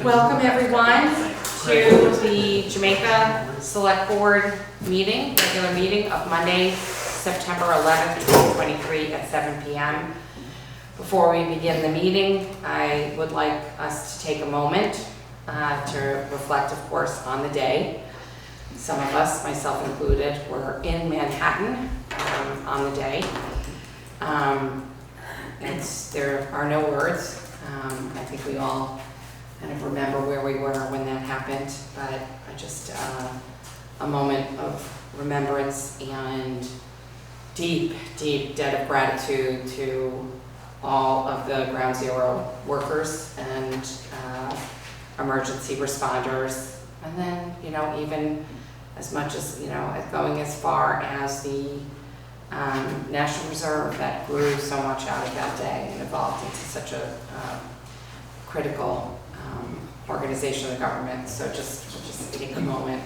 Welcome everyone to the Jamaica Select Board meeting, regular meeting of Monday, September 11th, 2023 at 7 p.m. Before we begin the meeting, I would like us to take a moment to reflect, of course, on the day. Some of us, myself included, were in Manhattan on the day. There are no words. I think we all kind of remember where we were when that happened, but just a moment of remembrance and deep, deep debt of gratitude to all of the Ground Zero workers and emergency responders, and then, even as much as, going as far as the National Reserve that grew so much out of that day and evolved into such a critical organization of the government. So just take a moment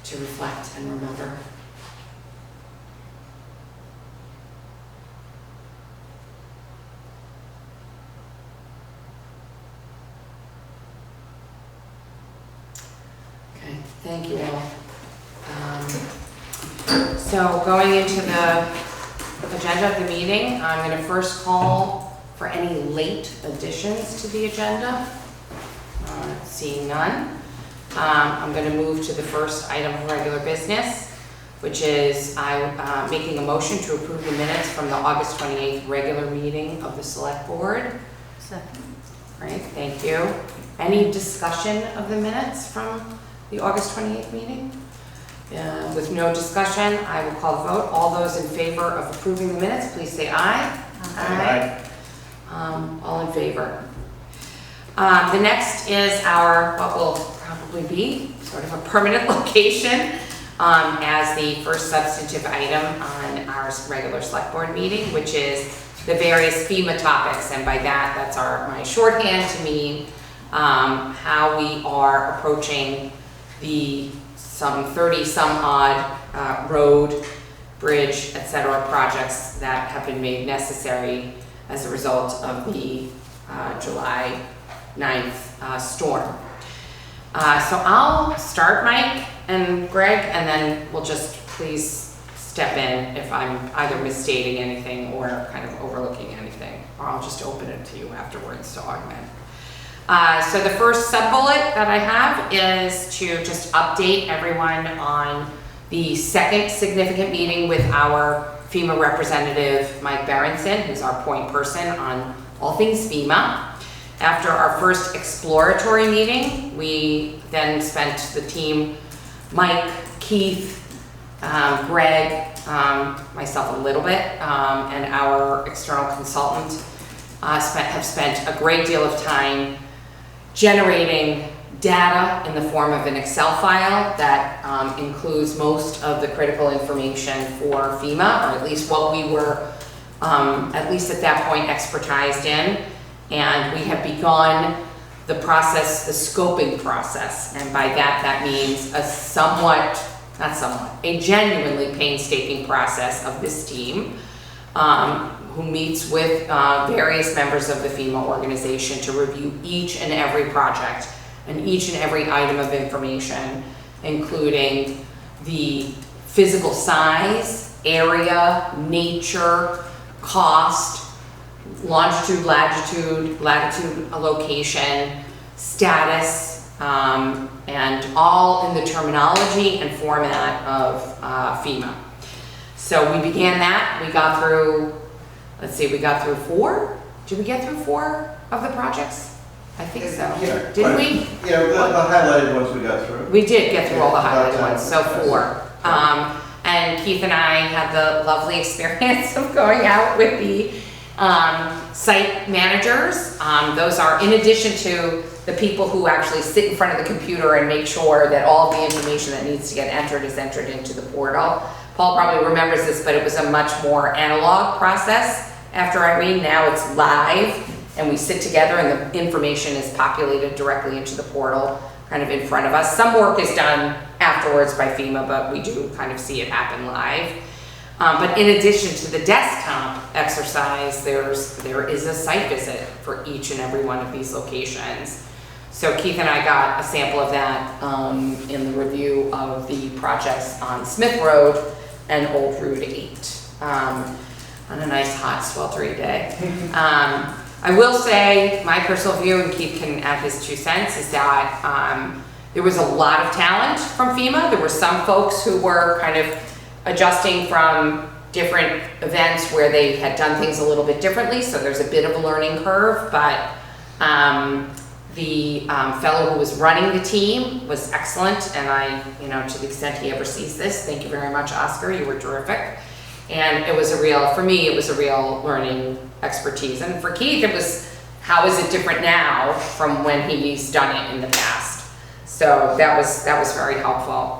to reflect and remember. Okay, thank you all. So going into the agenda of the meeting, I'm going to first call for any late additions to the agenda. Seeing none, I'm going to move to the first item of regular business, which is I'm making a motion to approve the minutes from the August 28th regular meeting of the Select Board. Second. Great, thank you. Any discussion of the minutes from the August 28th meeting? With no discussion, I will call the vote. All those in favor of approving the minutes, please say aye. Aye. All in favor. The next is our, what will probably be sort of a permanent location as the first substantive item on our regular select board meeting, which is the various FEMA topics. And by that, that's my shorthand to mean how we are approaching the some 30 some odd road, bridge, etc. projects that have been made necessary as a result of the July 9th storm. So I'll start, Mike and Greg, and then we'll just please step in if I'm either misstating anything or kind of overlooking anything, or I'll just open it to you afterwards to augment. So the first sub-bullet that I have is to just update everyone on the second significant meeting with our FEMA representative, Mike Berenson, who's our point person on all things FEMA. After our first exploratory meeting, we then spent the team, Mike, Keith, Greg, myself a little bit, and our external consultant have spent a great deal of time generating data in the form of an Excel file that includes most of the critical information for FEMA, or at least what we were, at least at that point, expertised in. And we have begun the process, the scoping process. And by that means a genuinely painstaking process of this team who meets with various members of the FEMA organization to review each and every project and each and every item of information, including the physical size, area, nature, cost, longitude, latitude, location, status, and all in the terminology and format of FEMA. So we began that. We got through, we got through 4? Did we get through 4 of the projects? I think so. Yeah, Didn't we? Yeah, the highlighted ones we got through. We did get through all the highlighted ones, so 4. And Keith and I had the lovely experience of going out with the site managers. Those are in addition to the people who actually sit in front of the computer and make sure that all of the information that needs to get entered is entered into the portal. Paul probably remembers this, but it was a much more analog process after Irene. Now it's live, and we sit together and the information is populated directly into the portal kind of in front of us. Some work is done afterwards by FEMA, but we do kind of see it happen live. But in addition to the desktop exercise, there is a site visit for each and every one of these locations. So Keith and I got a sample of that in the review of the projects on Smith Road and Old Route 8 on a nice hot sweltering day. I will say, my personal view, and Keith can add his 2 cents, is that there was a lot of talent from FEMA. There were some folks who were kind of adjusting from different events where they had done things a little bit differently, so there's a bit of a learning curve, but the fellow who was running the team was excellent, and I, to the extent he ever sees this, thank you very much, Oscar, you were terrific. And it was for me, it was a real learning expertise. And for Keith, it was, how is it different now from when he's done it in the past? So that was very helpful.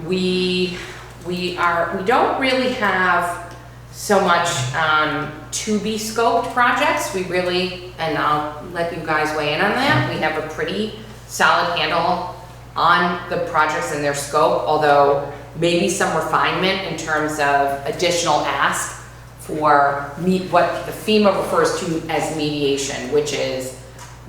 We don't really have so much to be scoped projects. We really, and I'll let you guys weigh in on that, we have a pretty solid handle on the projects and their scope, although maybe some refinement in terms of additional ask for what the FEMA refers to as mediation, which is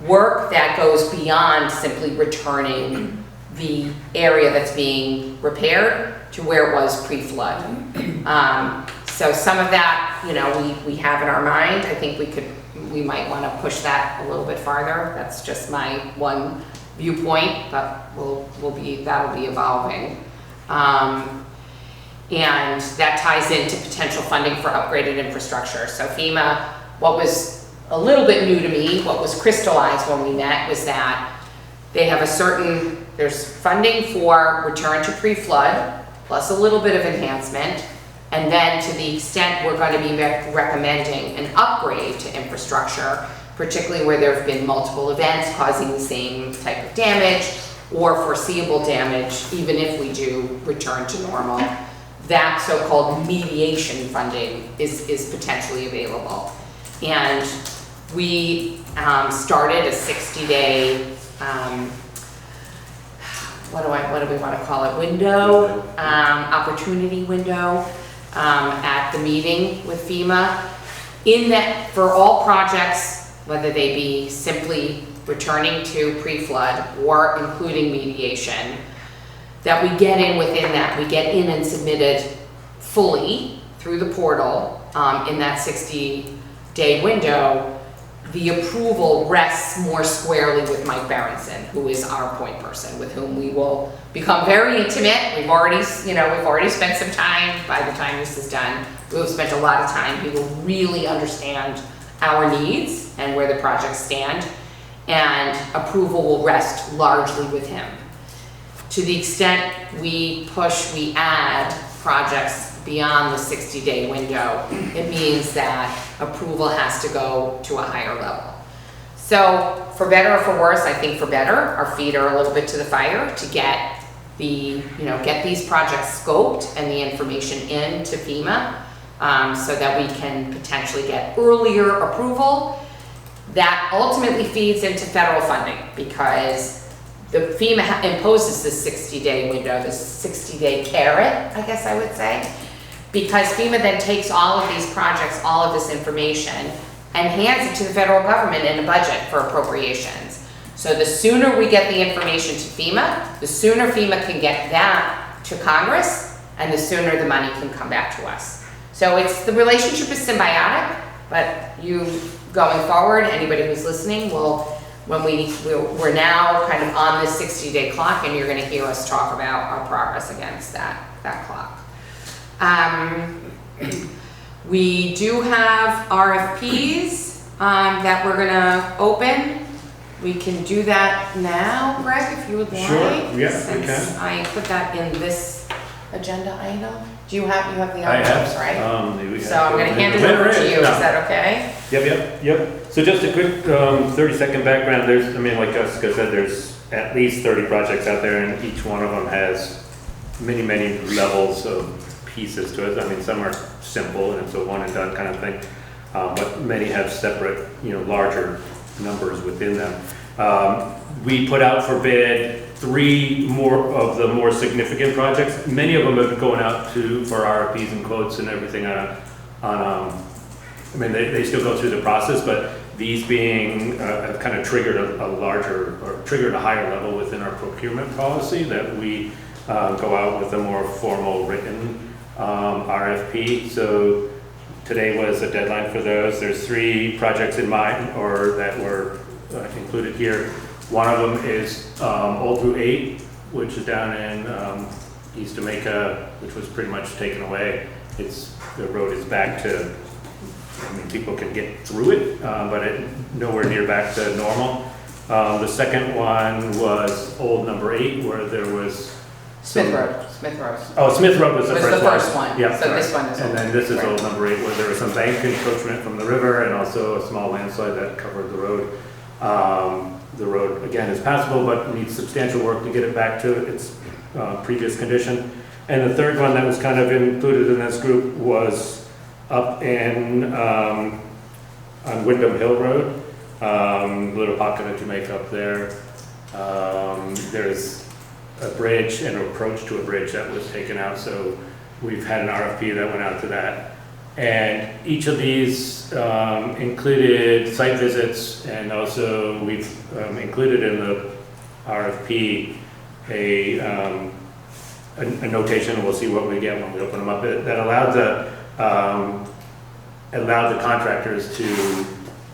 work that goes beyond simply returning the area that's being repaired to where it was pre-flood. So some of that, we have in our mind. I think we might want to push that a little bit farther. That's just my one viewpoint, but that'll be evolving. And that ties into potential funding for upgraded infrastructure. So FEMA, what was a little bit new to me, what was crystallized when we met, was that they have there's funding for return to pre-flood, plus a little bit of enhancement, and then to the extent we're going to be recommending an upgrade to infrastructure, particularly where there have been multiple events causing the same type of damage or foreseeable damage, even if we do return to normal. That so-called mediation funding is potentially available. And we started a 60-day, what do we want to call it, window, opportunity window at the meeting with FEMA, in that for all projects, whether they be simply returning to pre-flood or including mediation, that we get in within that. We get in and submitted fully through the portal in that 60-day window. The approval rests more squarely with Mike Berenson, who is our point person, with whom we will become very intimate. We've already spent some time. By the time this is done, we'll have spent a lot of time. He will really understand our needs and where the projects stand, and approval will rest largely with him. To the extent we add projects beyond the 60-day window, it means that approval has to go to a higher level. So for better or for worse, I think for better, our feet are a little bit to the fire to get these projects scoped and the information in to FEMA so that we can potentially get earlier approval. That ultimately feeds into federal funding, because the FEMA imposes this 60-day window, this 60-day carrot, I guess I would say, because FEMA then takes all of these projects, all of this information, and hands it to the federal government in a budget for appropriations. So the sooner we get the information to FEMA, the sooner FEMA can get that to Congress, and the sooner the money can come back to us. So the relationship is symbiotic, but going forward, anybody who's listening we're now kind of on this 60-day clock, and you're going to hear us talk about our progress against that clock. We do have RFPs that we're going to open. We can do that now, Greg, if you would like. Sure, yeah, we since can. I put that in this agenda item. You have the I envelopes, have, right? So I'm going to hand it over to you. Is that okay? Yep. So just a quick 30-second background. Like Jessica said, there's at least 30 projects out there, and each one of them has many, many levels of pieces to it. Some are simple and it's a one and done kind of thing, but many have separate, larger numbers within them. We put out for bid 3 more of the more significant projects. Many of them have been going out for RFPs and quotes and everything they still go through the process, but these being, have kind of triggered triggered a higher level within our procurement policy that we go out with a more formal written RFP. So today was a deadline for those. There's 3 projects in mind, or that were included here. One of them is Old Route 8, which is down in East Jamaica, which was pretty much taken away. The road is back to, I mean, people can get through it, but nowhere near back to normal. The second one was Old Number 8, where there was Smith Road. Oh, Smith Road was the first one. Yeah, so sorry. this one is. And then this is Old Number 8, where there was some bank encroachment from the river and also a small landslide that covered the road. The road, again, is passable, but needs substantial work to get it back to its previous condition. And the third one that was kind of included in this group was up on Wyndham Hill Road, little pocket of Jamaica up there. There's a bridge and an approach to a bridge that was taken out, so we've had an RFP that went out to that. And each of these included site visits, and also we've included in the RFP a notation, and we'll see what we get when we open them up, that allowed the contractors to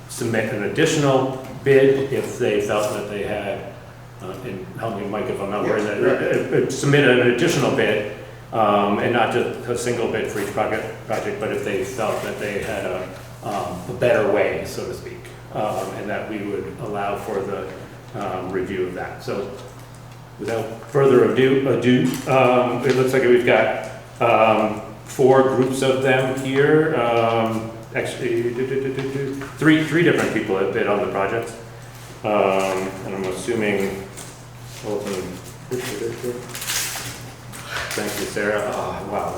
submit an additional bid if they felt that they had, and help me, Mike, if I'm not worried, that submit an additional bid, and not just a single bid for each project, but if they felt that they had a better way, so to speak, and that we would allow for the review of that. So without further ado, it looks like we've got 4 groups of them here. Actually, three different people have bid on the project. And I'm assuming, thank you, Sarah. Oh, wow.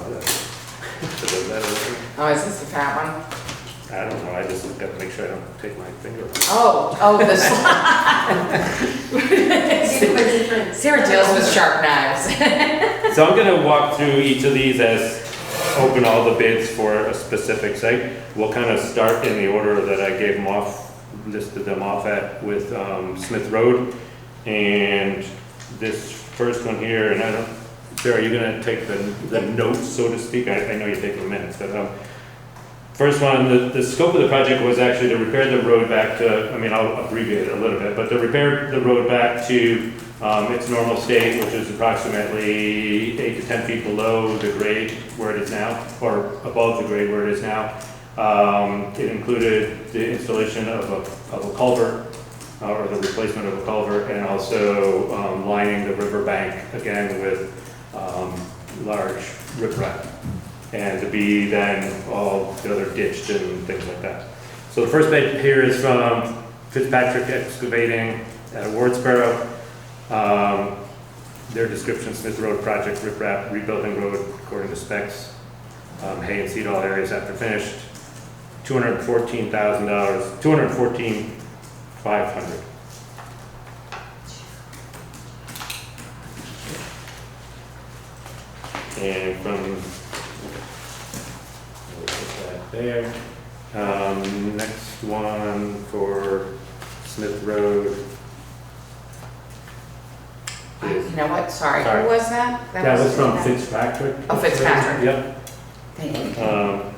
Oh, is this the fat one? I don't know, I just got to make sure I don't take my finger off. Oh, this. Sarah deals with sharp knives. So I'm going to walk through each of these as open all the bids for a specific site. We'll kind of start in the order that I gave them off, listed them off at with Smith Road. And this first one here, and I don't, Sarah, you're going to take the notes, so to speak. I know you're taking minutes, but first one, the scope of the project was actually to repair the road back to, I mean, I'll abbreviate it a little bit, but to repair the road back to its normal state, which is approximately 8 to 10 feet below the grade where it is now, or above the grade where it is now. It included the installation of a culvert, or the replacement of a culvert, and also lining the river bank again with large riprap, and to be then all the other ditched and things like that. So the first bid here is from Fitzpatrick Excavating at Wardsboro. Their description: Smith Road project, riprap, rebuilding road according to specs, hay and seed all areas after finished. $214,000, $214,500. And from that there, next one for Smith Road. You know what? Sorry. Sorry. Who was that? That was from Fitzpatrick. Oh, Fitzpatrick. Yep. Thank you.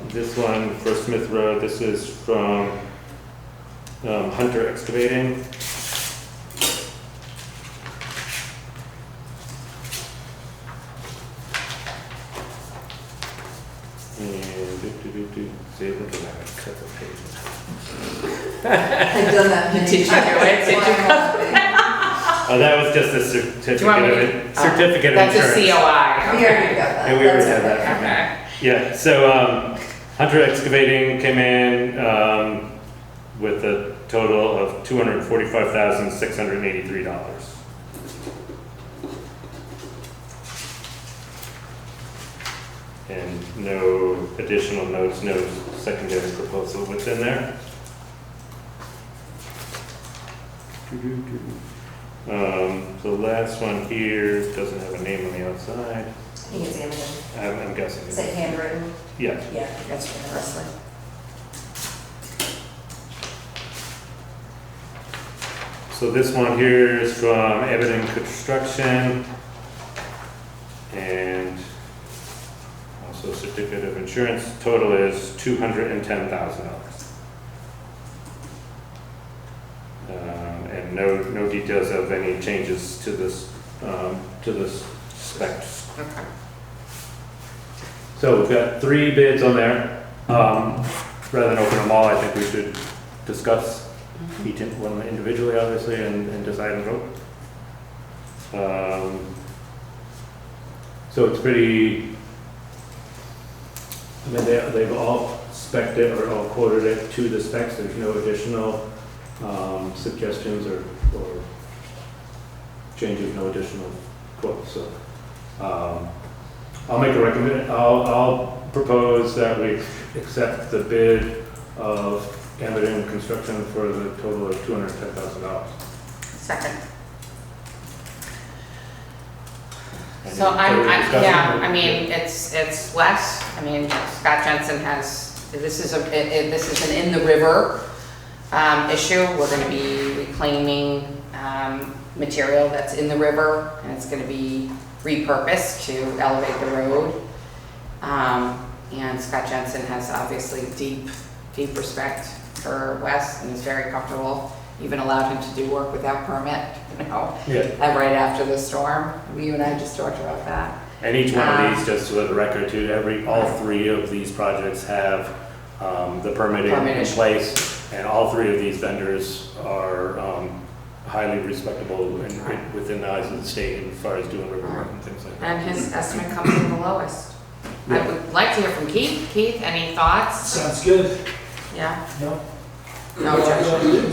This one for Smith Road, this is from Hunter Excavating. And see, look at that, I cut the pages. I've done that. Did you do it? Did you? Oh, that was just a certificate of insurance. That's a COI. We already got that. And we already had That's that. Okay. Yeah, so Hunter Excavating came in with a total of $245,683. And no additional notes, no secondary proposal within there. The last one here doesn't have a name on the outside. I think it's Amazon. I'm guessing. Is it handwritten? Yeah. Yeah, that's from the wrestling. So this one here is from Evident Construction and also certificate of insurance. Total is $210,000. And no details of any changes to this specs. Okay. So we've got 3 bids on there. Rather than open them all, I think we should discuss each one individually, obviously, and decide and vote. So it's pretty, I mean, they've all spec'd it or all quoted it to the specs. There's no additional suggestions or changes, no additional quotes. So I'll make a recommendation. I'll propose that we accept the bid of Evident Construction for the total of $210,000. Second. Any So further discussion? yeah, I mean, it's less. I mean, Scott Jensen has, this is an in the river issue. We're gonna be reclaiming material that's in the river, and it's gonna be repurposed to elevate the road. And Scott Jensen has obviously deep respect for Wes and is very comfortable. Even allowed him to do work without permit, Yeah. right after the storm. You and I just talked about that. And each one of these, just for the record too, all 3 of these projects have the permitting in place, and all 3 of these vendors are highly respectable and within the eyes of the state as far as doing river work and things like that. And his estimate comes in the lowest. I Yeah. would like to hear from Keith. Keith, any thoughts? Sounds good. Yeah? No. No objection?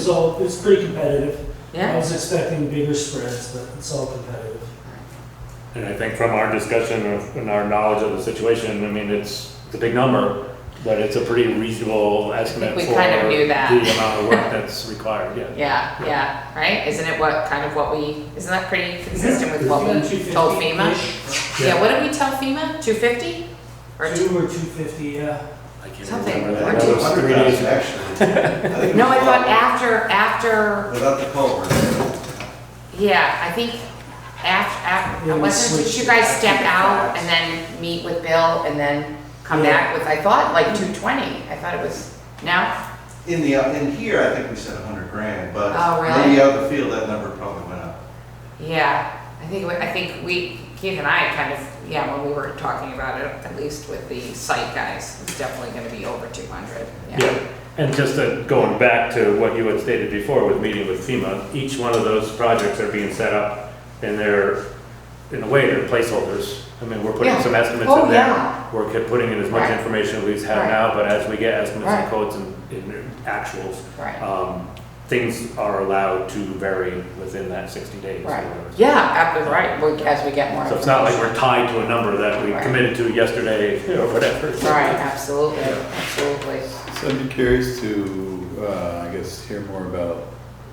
It's pretty competitive. I Yeah? was expecting bigger spreads, but it's all competitive. And I think from our discussion and our knowledge of the situation, I mean, it's a big number, but it's a pretty reasonable estimate we for kind of knew that. the amount of work that's required, yeah. Yeah, right? Isn't it isn't that pretty consistent with what we told FEMA? 250-ish. Yeah, what did we tell FEMA? 250? Or 2 or 250, yeah. I can't Something. remember Or that. That was 3 days 100,000 ago. actually. No, I thought after, Without the culvert. yeah, I think after, Yeah, we wasn't, did switched you guys after step the out fact. and then meet with Bill and then come Yeah. back with, I thought like 220. I thought it was, no? In here, I think we said 100 grand, but Oh, really? maybe out in the field, that number probably went up. Yeah, I think we, Keith and I kind of, when we were talking about it, at least with the site guys, it's definitely gonna be over 200. Yeah, and just going back to what you had stated before with meeting with FEMA, each one of those projects are being set up and they're, in a way, they're placeholders. I mean, we're putting Yeah. some estimates Oh, in there. yeah. We're putting in as much Right. information as we have Right. now, but as we get estimates Right. and quotes and actuals, Right. things are allowed to vary within that 60 days. or Right, whatever. yeah, right, as we get more So it's not like information. we're tied to a number that we Right. committed to yesterday or whatever. Right, absolutely, absolutely. So I'd be curious to, I guess, hear more about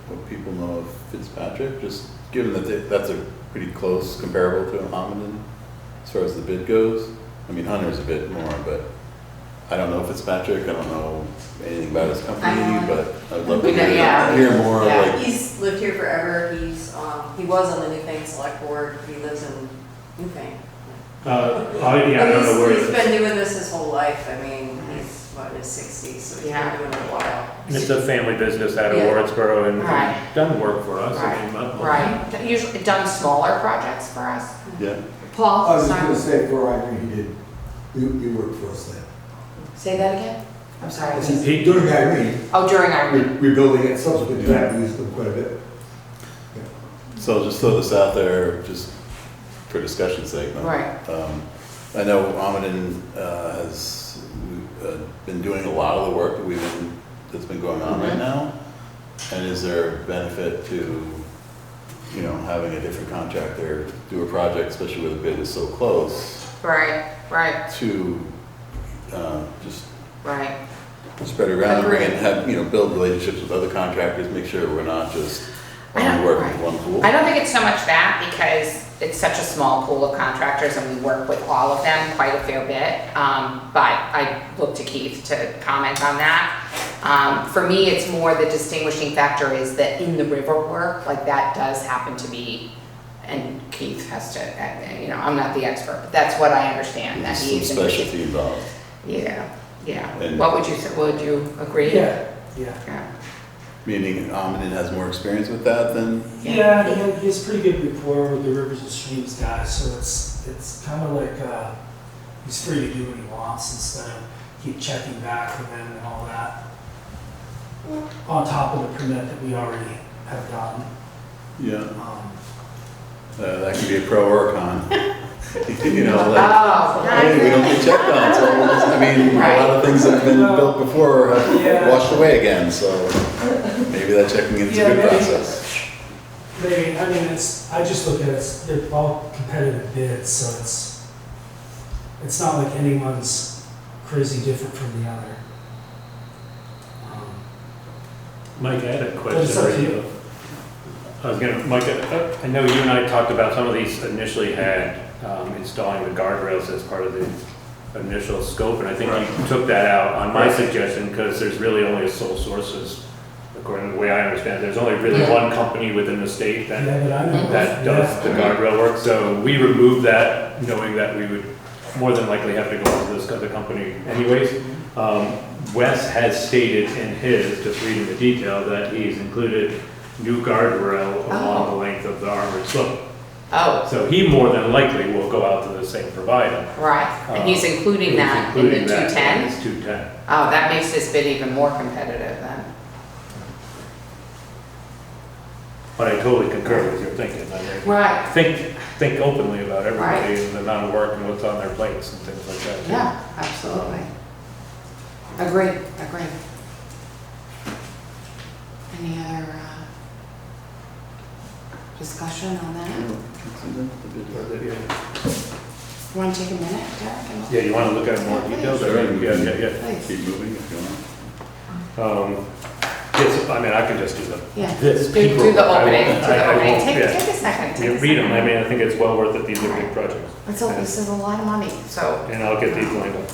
what people know of Fitzpatrick, just given that that's a pretty close comparable to Hamilton as far as the bid goes. I mean, Hunter's a bit more, but I don't know Fitzpatrick, I don't know anything about his company, but I'd love to We know, yeah. hear more, Yeah. like, He's lived here forever, he was on the Newfane Select Board, he lives in Newfane. Yeah, I don't know where it He's is. been doing this his whole life, I mean, he's, in his 60s, so he's Yeah. been doing it a while. It's a family business out of Yeah. Wardsboro and Right. done work for us. I Right, mean, not- right. Usually done smaller projects for us. yeah. Paul, I was just sorry. gonna say, before I knew he did, you worked for us then. Say that again? I'm sorry. During Irene, Oh, during our, rebuilding it, subsequent to that, we used them quite a bit. So I'll just throw this out there, just for discussion's sake. no? right, I know Amadon has been doing a lot of the work that's been going on right now. And is there a benefit to, having a different contractor do a project, especially where the bid is so close, right, to just right. spread it around, bring Agreed. in, have, build relationships with other contractors, make sure we're not just I don't- only working right. with one pool? I don't think it's so much that, because it's such a small pool of contractors and we work with all of them quite a fair bit. But I look to Keith to comment on that. For me, it's more the distinguishing factor is that in the river work, like that does happen to be, and Keith has to, you know, I'm not the expert, but that's what I understand, that Some he's. specialty involved. Yeah, yeah. And- What would you say, would you agree? Yeah. Yeah. Meaning Amundsen has more experience with that than, Yeah, he has pretty good rapport with the Rivers and Streams guys, so it's kind of like, he's free to do what he wants instead of keep checking back with him and all that. On top of the permit that we already have gotten. yeah, that can be a pro or a con. You know, like, Oh, hey, we don't get checked on, so, I mean, a lot of things that have been built before have Yeah. washed away again, so maybe that checking in is a Yeah, good maybe. process. Maybe, I mean, I just look at it, they're all competitive bids, so it's not like anyone's crazy different from the other. Mike, I had a But it's question up for to you. you. Mike, I know you and I talked about some of these initially had installing the guardrails as part of the initial scope, and I think you took that out on my suggestion, because there's really only a sole sources, according to the way I understand it, there's only really one company within the state that Yeah, but I know. that does the guardrail work, so we removed that, knowing that we would more than likely have to go to this other company anyways. Wes has stated in his, just reading the detail, that he's included new guardrail along the length of the armored slope. Oh, So he more than likely will go out to the same provider. right, and he's including that in the Including that 210? in his 210. Oh, that makes this bid even more competitive then. But I totally concur with your thinking. I mean, Right, think openly about everybody Right. and the amount of work and what's on their plates and things like that. too. yeah, absolutely. Agree. Any other discussion on that? You want to take a minute, Derek? Yeah, you want to look at it more details? Sure. Yeah. Please. Keep moving if you want. Yes, I mean, I can just do Yeah, this. do the people. opening, I won't- Take yeah. a second. You read them, I mean, I think it's well worth it, these are big projects. This is a lot of money, so. And I'll get these lined up.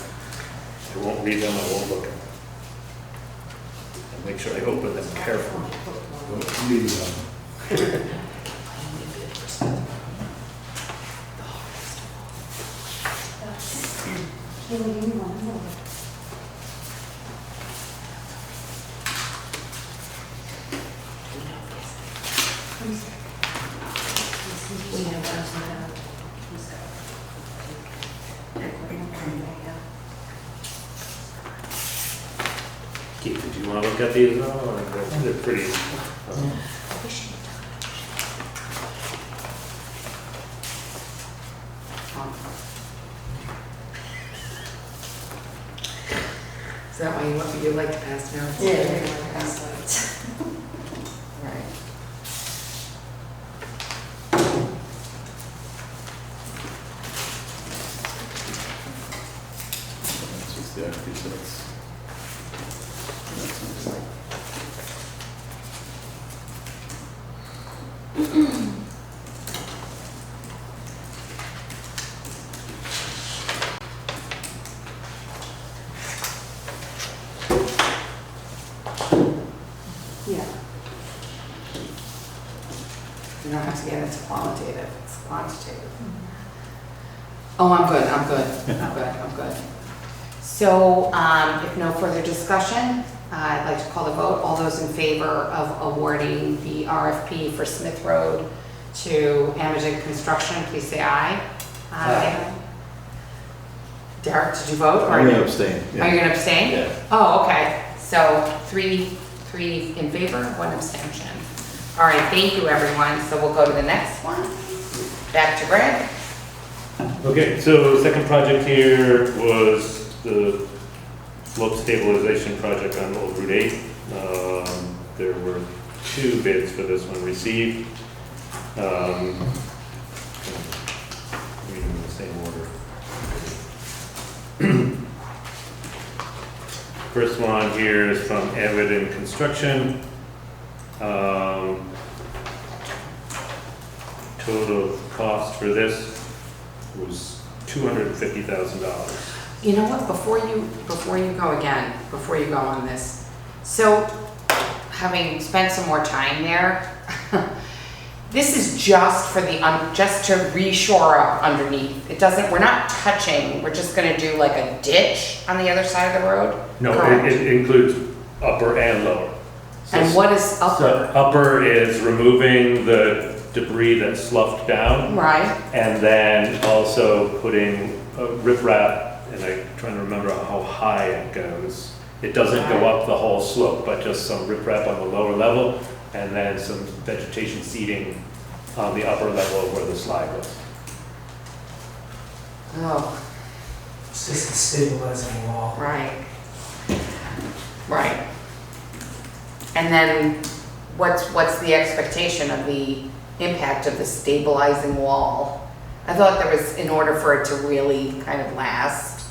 I won't read them, I won't look at them. And make sure I open them carefully. Keith, did you want to look at these? Oh, they're pretty. Is that why you'd like to pass now? Right. That's just the RFP, so it's. Yeah. You don't have to get into quantitative, it's quantitative. Oh, I'm good. So, if no further discussion, I'd like to call the vote. All those in favor of awarding the RFP for Smith Road to Amgen Construction, please say aye. Aye. Derek, did you vote? or I'm no? gonna abstain. yeah. Are you gonna abstain? Yeah. Oh, okay, so three in favor, one abstention. All right, thank you, everyone, so we'll go to the next one. Back to Greg. Okay, so second project here was the slope stabilization project on Old Route 8. There were 2 bids for this one received. Reading in the same order. First one here is from Avid Construction. Total cost for this was $250,000. You know what, before you go on this, so having spent some more time there, this is just for just to re-shore up underneath. It doesn't, we're not touching, we're just gonna do like a ditch on the other side of the road? No, Correct. it includes upper and lower. So And what is So upper? upper is removing the debris that's sloughed down, Right, and then also putting riprap, and I'm trying to remember how high it goes. It doesn't go up the whole slope, but just some riprap on the lower level, and then some vegetation seeding on the upper level where the slide was. oh, It's just a stabilizing wall. right. Right. And then what's the expectation of the impact of the stabilizing wall? I thought there was, in order for it to really kind of last,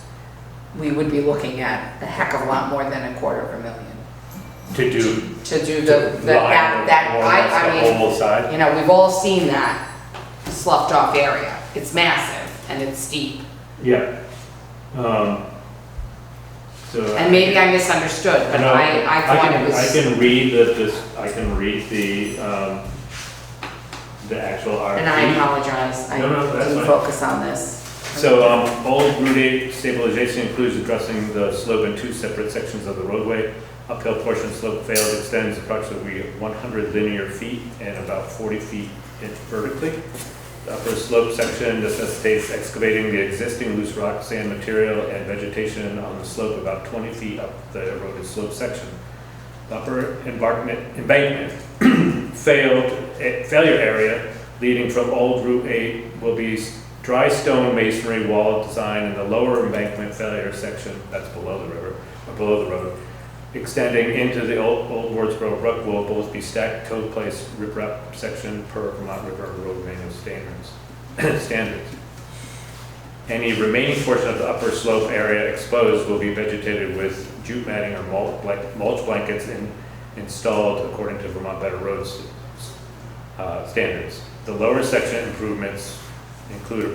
we would be looking at a heck of a lot more than $250,000. To do To do line that, more or less I the mean, whole side. you know, we've all seen that sloughed off area. It's massive and it's steep. Yeah. So And maybe I misunderstood, but No, I thought it was. I can read I can read the actual RFP. And I apologize, I No, that's didn't fine. focus on this. So, old Route 8 stabilization includes addressing the slope in two separate sections of the roadway. Uphill portion slope failed extends approximately 100 linear feet and about 40 feet vertically. The upper slope section necessitates excavating the existing loose rock, sand material, and vegetation on the slope about 20 feet up the eroded slope section. The upper embankment failure area leading from Old Route 8 will be dry stone masonry wall design in the lower embankment failure section, that's below the river, or below the road, extending into the old Wardsboro Brook will both be stacked toe place riprap section per Vermont River Road manual standards. Any remaining portion of the upper slope area exposed will be vegetated with jute matting or mulch blankets installed according to Vermont Better Roads standards. The lower section improvements include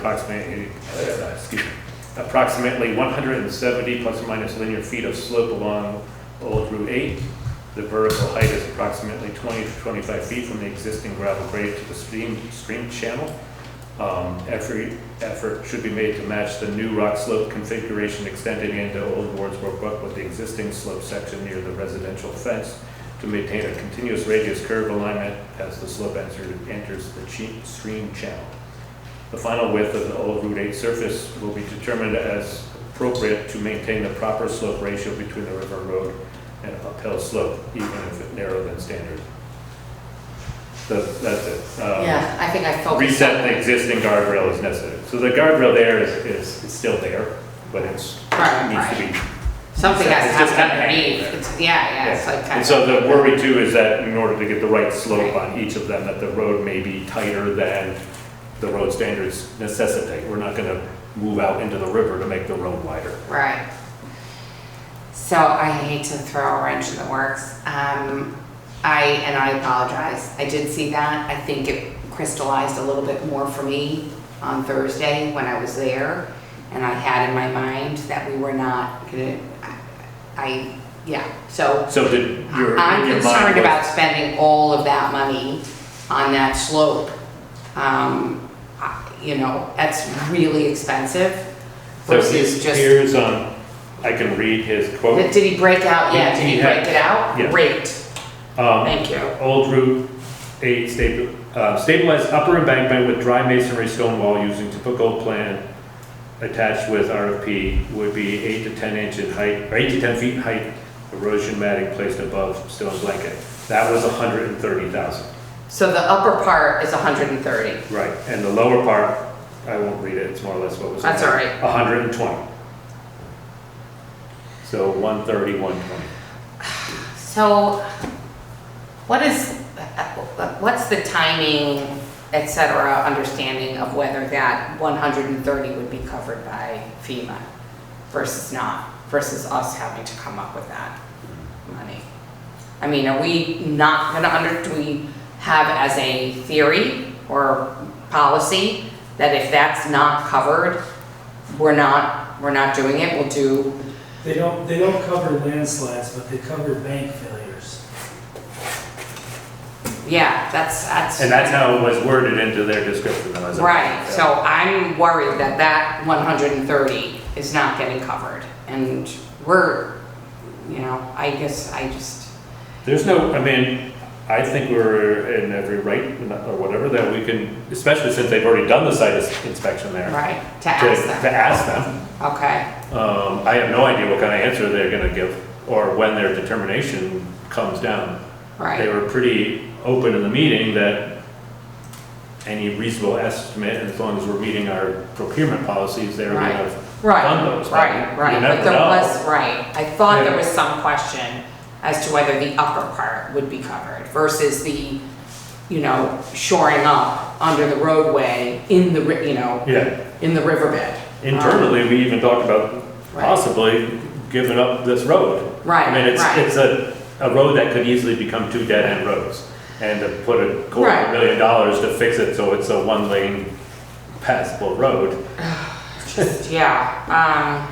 approximately 170 plus or minus linear feet of slope along Old Route 8. The vertical height is approximately 20 to 25 feet from the existing gravel grade to the stream channel. Effort should be made to match the new rock slope configuration extending into Old Wardsboro Brook with the existing slope section near the residential fence to maintain a continuous radius curve alignment as the slope enters the stream channel. The final width of the Old Route 8 surface will be determined as appropriate to maintain the proper slope ratio between the river road and uphill slope, even if it's narrower than standard. So that's it. Yeah, I think I focused on Reset the that. existing guardrail is necessary. So the guardrail there is still there, but it's needs to be. Something has to It's just happen kinda hanging underneath. there. It's, yeah, it's like kind And of. so the worry too is that in order to get the right slope on each of them, that the road may be tighter than the road standards necessitate. We're not gonna move out into the river to make the road wider. Right. So I hate to throw a wrench in the works. I apologize. I did see that. I think it crystallized a little bit more for me on Thursday when I was there. And I had in my mind that we were not gonna, so. So did your, I'm in your mind concerned was- about spending all of that money on that slope. You know, that's really expensive So versus just. here's, I can read his quote. Did he break out? Yeah, did He he had- break it out? yeah. Great, thank you. Old Route 8 stabilized upper embankment with dry masonry stone wall using typical plan attached with RFP would be 8 to 10 inch in height, or 8 to 10 feet in height, erosion matting placed above stone blanket. That was 130,000. So the upper part is 130. Right, and the lower part, I won't read it, it's more or less what was. That's all right. 120. So 130, 120. So what's the timing, et cetera, understanding of whether that 130 would be covered by FEMA versus not, versus us having to come up with that money? I mean, are we not gonna do we have as a theory or policy, that if that's not covered, we're not doing it, we'll do, They don't cover landslides, but they cover bank failures. yeah, that's. And that's how it was worded into their description. Though, as a- Right, so I'm worried that that 130 is not getting covered, and we're, I guess I just, There's no, I mean, I think we're in every right, or whatever, that we can, especially since they've already done the site inspection there. right, to To ask them. ask them. Okay, I have no idea what kind of answer they're gonna give, or when their determination comes down. They right, were pretty open in the meeting that any reasonable estimate, as long as we're meeting our procurement policies, they're Right. gonna right, fund those. but right, you right, never but there know. was, right, I thought there Yeah. was some question as to whether the upper part would be covered versus the, shoring up under the roadway in the, Yeah, in the riverbed. internally, we even talked about Right. possibly giving up this road. Right, I mean, right. it's a road that could easily become two dead-end roads. And to put Right. $250,000 to fix it so it's a one-lane passable road, Yeah,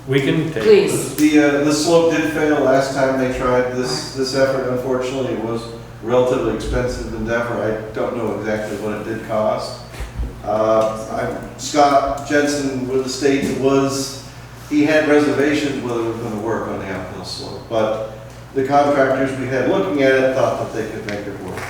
we can take. please, The slope did fail last time they tried this effort. Unfortunately, it was relatively expensive endeavor. I don't know exactly what it did cost. Scott Jensen with the state he had reservations whether it was going to work on the uphill slope, but the contractors we had looking at it thought that they could make it work.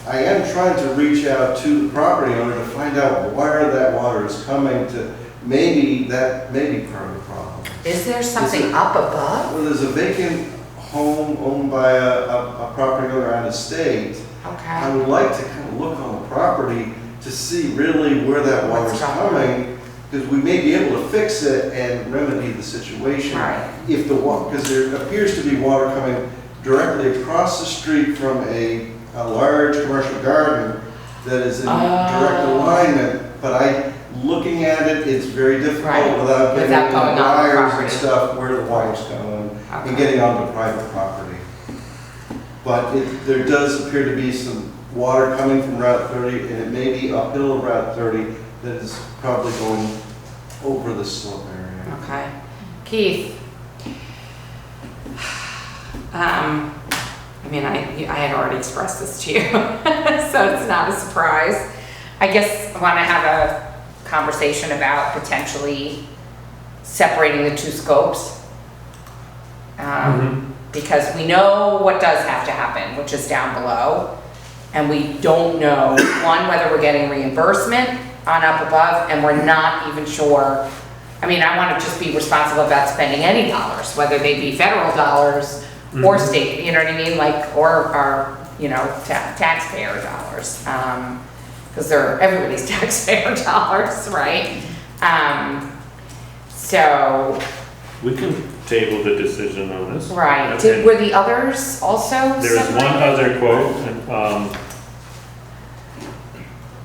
I am trying to reach out to the property owner to find out where that water is coming to. Maybe that may be part of the problem. is there something up above? Well, there's a vacant home owned by a property owner out of state. I Okay, would like to kind of look on the property to see really where that water's What's going coming, because we may be able to fix it and remedy the situation. Right. If because there appears to be water coming directly across the street from a large commercial garden that is in direct Oh. alignment, but looking at it, it's very difficult Right. without getting Without into going on the wires property. and stuff, where the water's going, Okay. and getting onto private property. But there does appear to be some water coming from Route 30, and it may be uphill of Route 30 that is probably going over the slope area. okay. Keith? I had already expressed this to you, so it's not a surprise. I guess I want to have a conversation about potentially separating the two scopes. Because we know what does have to happen, which is down below. And we don't know, one, whether we're getting reimbursement on up above, and we're not even sure. I want to just be responsible about spending any dollars, whether they be federal dollars or state, you know what I mean? Or our, taxpayer dollars. Because they're everybody's taxpayer dollars, right? So, We can table the decision on this. right. And Were the others also There is one separated? other quote, and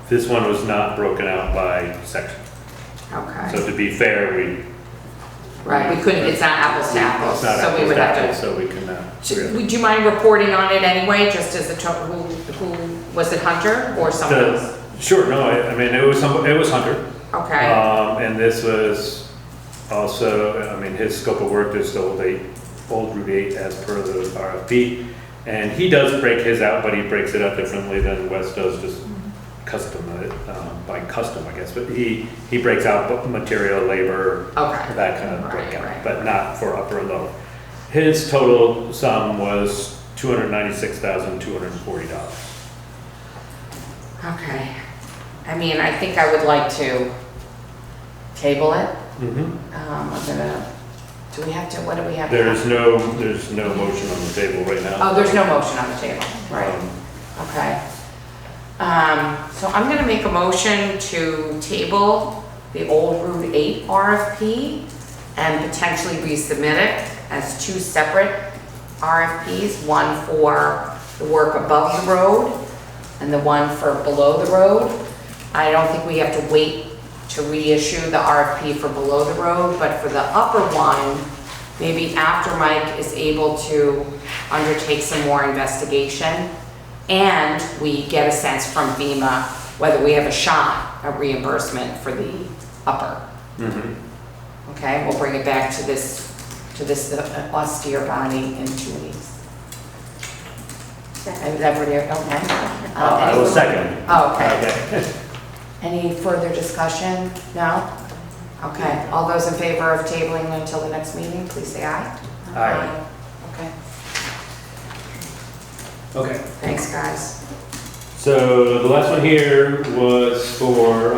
this one was not broken out by section. Okay, So to be fair, right, we couldn't, it's not apples to apples, it's not so we apples would to have apples, to. so we can, really. Would you mind reporting on it anyway, just as who, was it Hunter or someone else? Sure, no, it was Hunter. Okay, And this was also, his scope of work is the old Route 8 as per the RFP. And he does break his out, but he breaks it up differently than Wes does, just custom, by custom, I guess. But he breaks out material, labor, okay. that kind of Right, breakout, right. but not for upper and lower. His total sum was $296,240. Okay. I think I would like to table it. I'm gonna, do we have to, what do we have? to There's have? no motion on the table right now. Oh, there's no motion on the table, right, okay. So I'm gonna make a motion to table the old Route 8 RFP and potentially resubmit it as two separate RFPs, one for the work above the road and the one for below the road. I don't think we have to wait to reissue the RFP for below the road, but for the upper one, maybe after Mike is able to undertake some more investigation, and we get a sense from FEMA whether we have a shot at reimbursement for the upper. Mhm. Okay, we'll bring it back to this austere body in 2 weeks. Is everybody okay? I will second. Oh, okay. Okay. Any further discussion? No? Okay, all those in favor of tabling until the next meeting, please say aye. Aye. Okay, Okay. thanks, guys. So the last one here was for,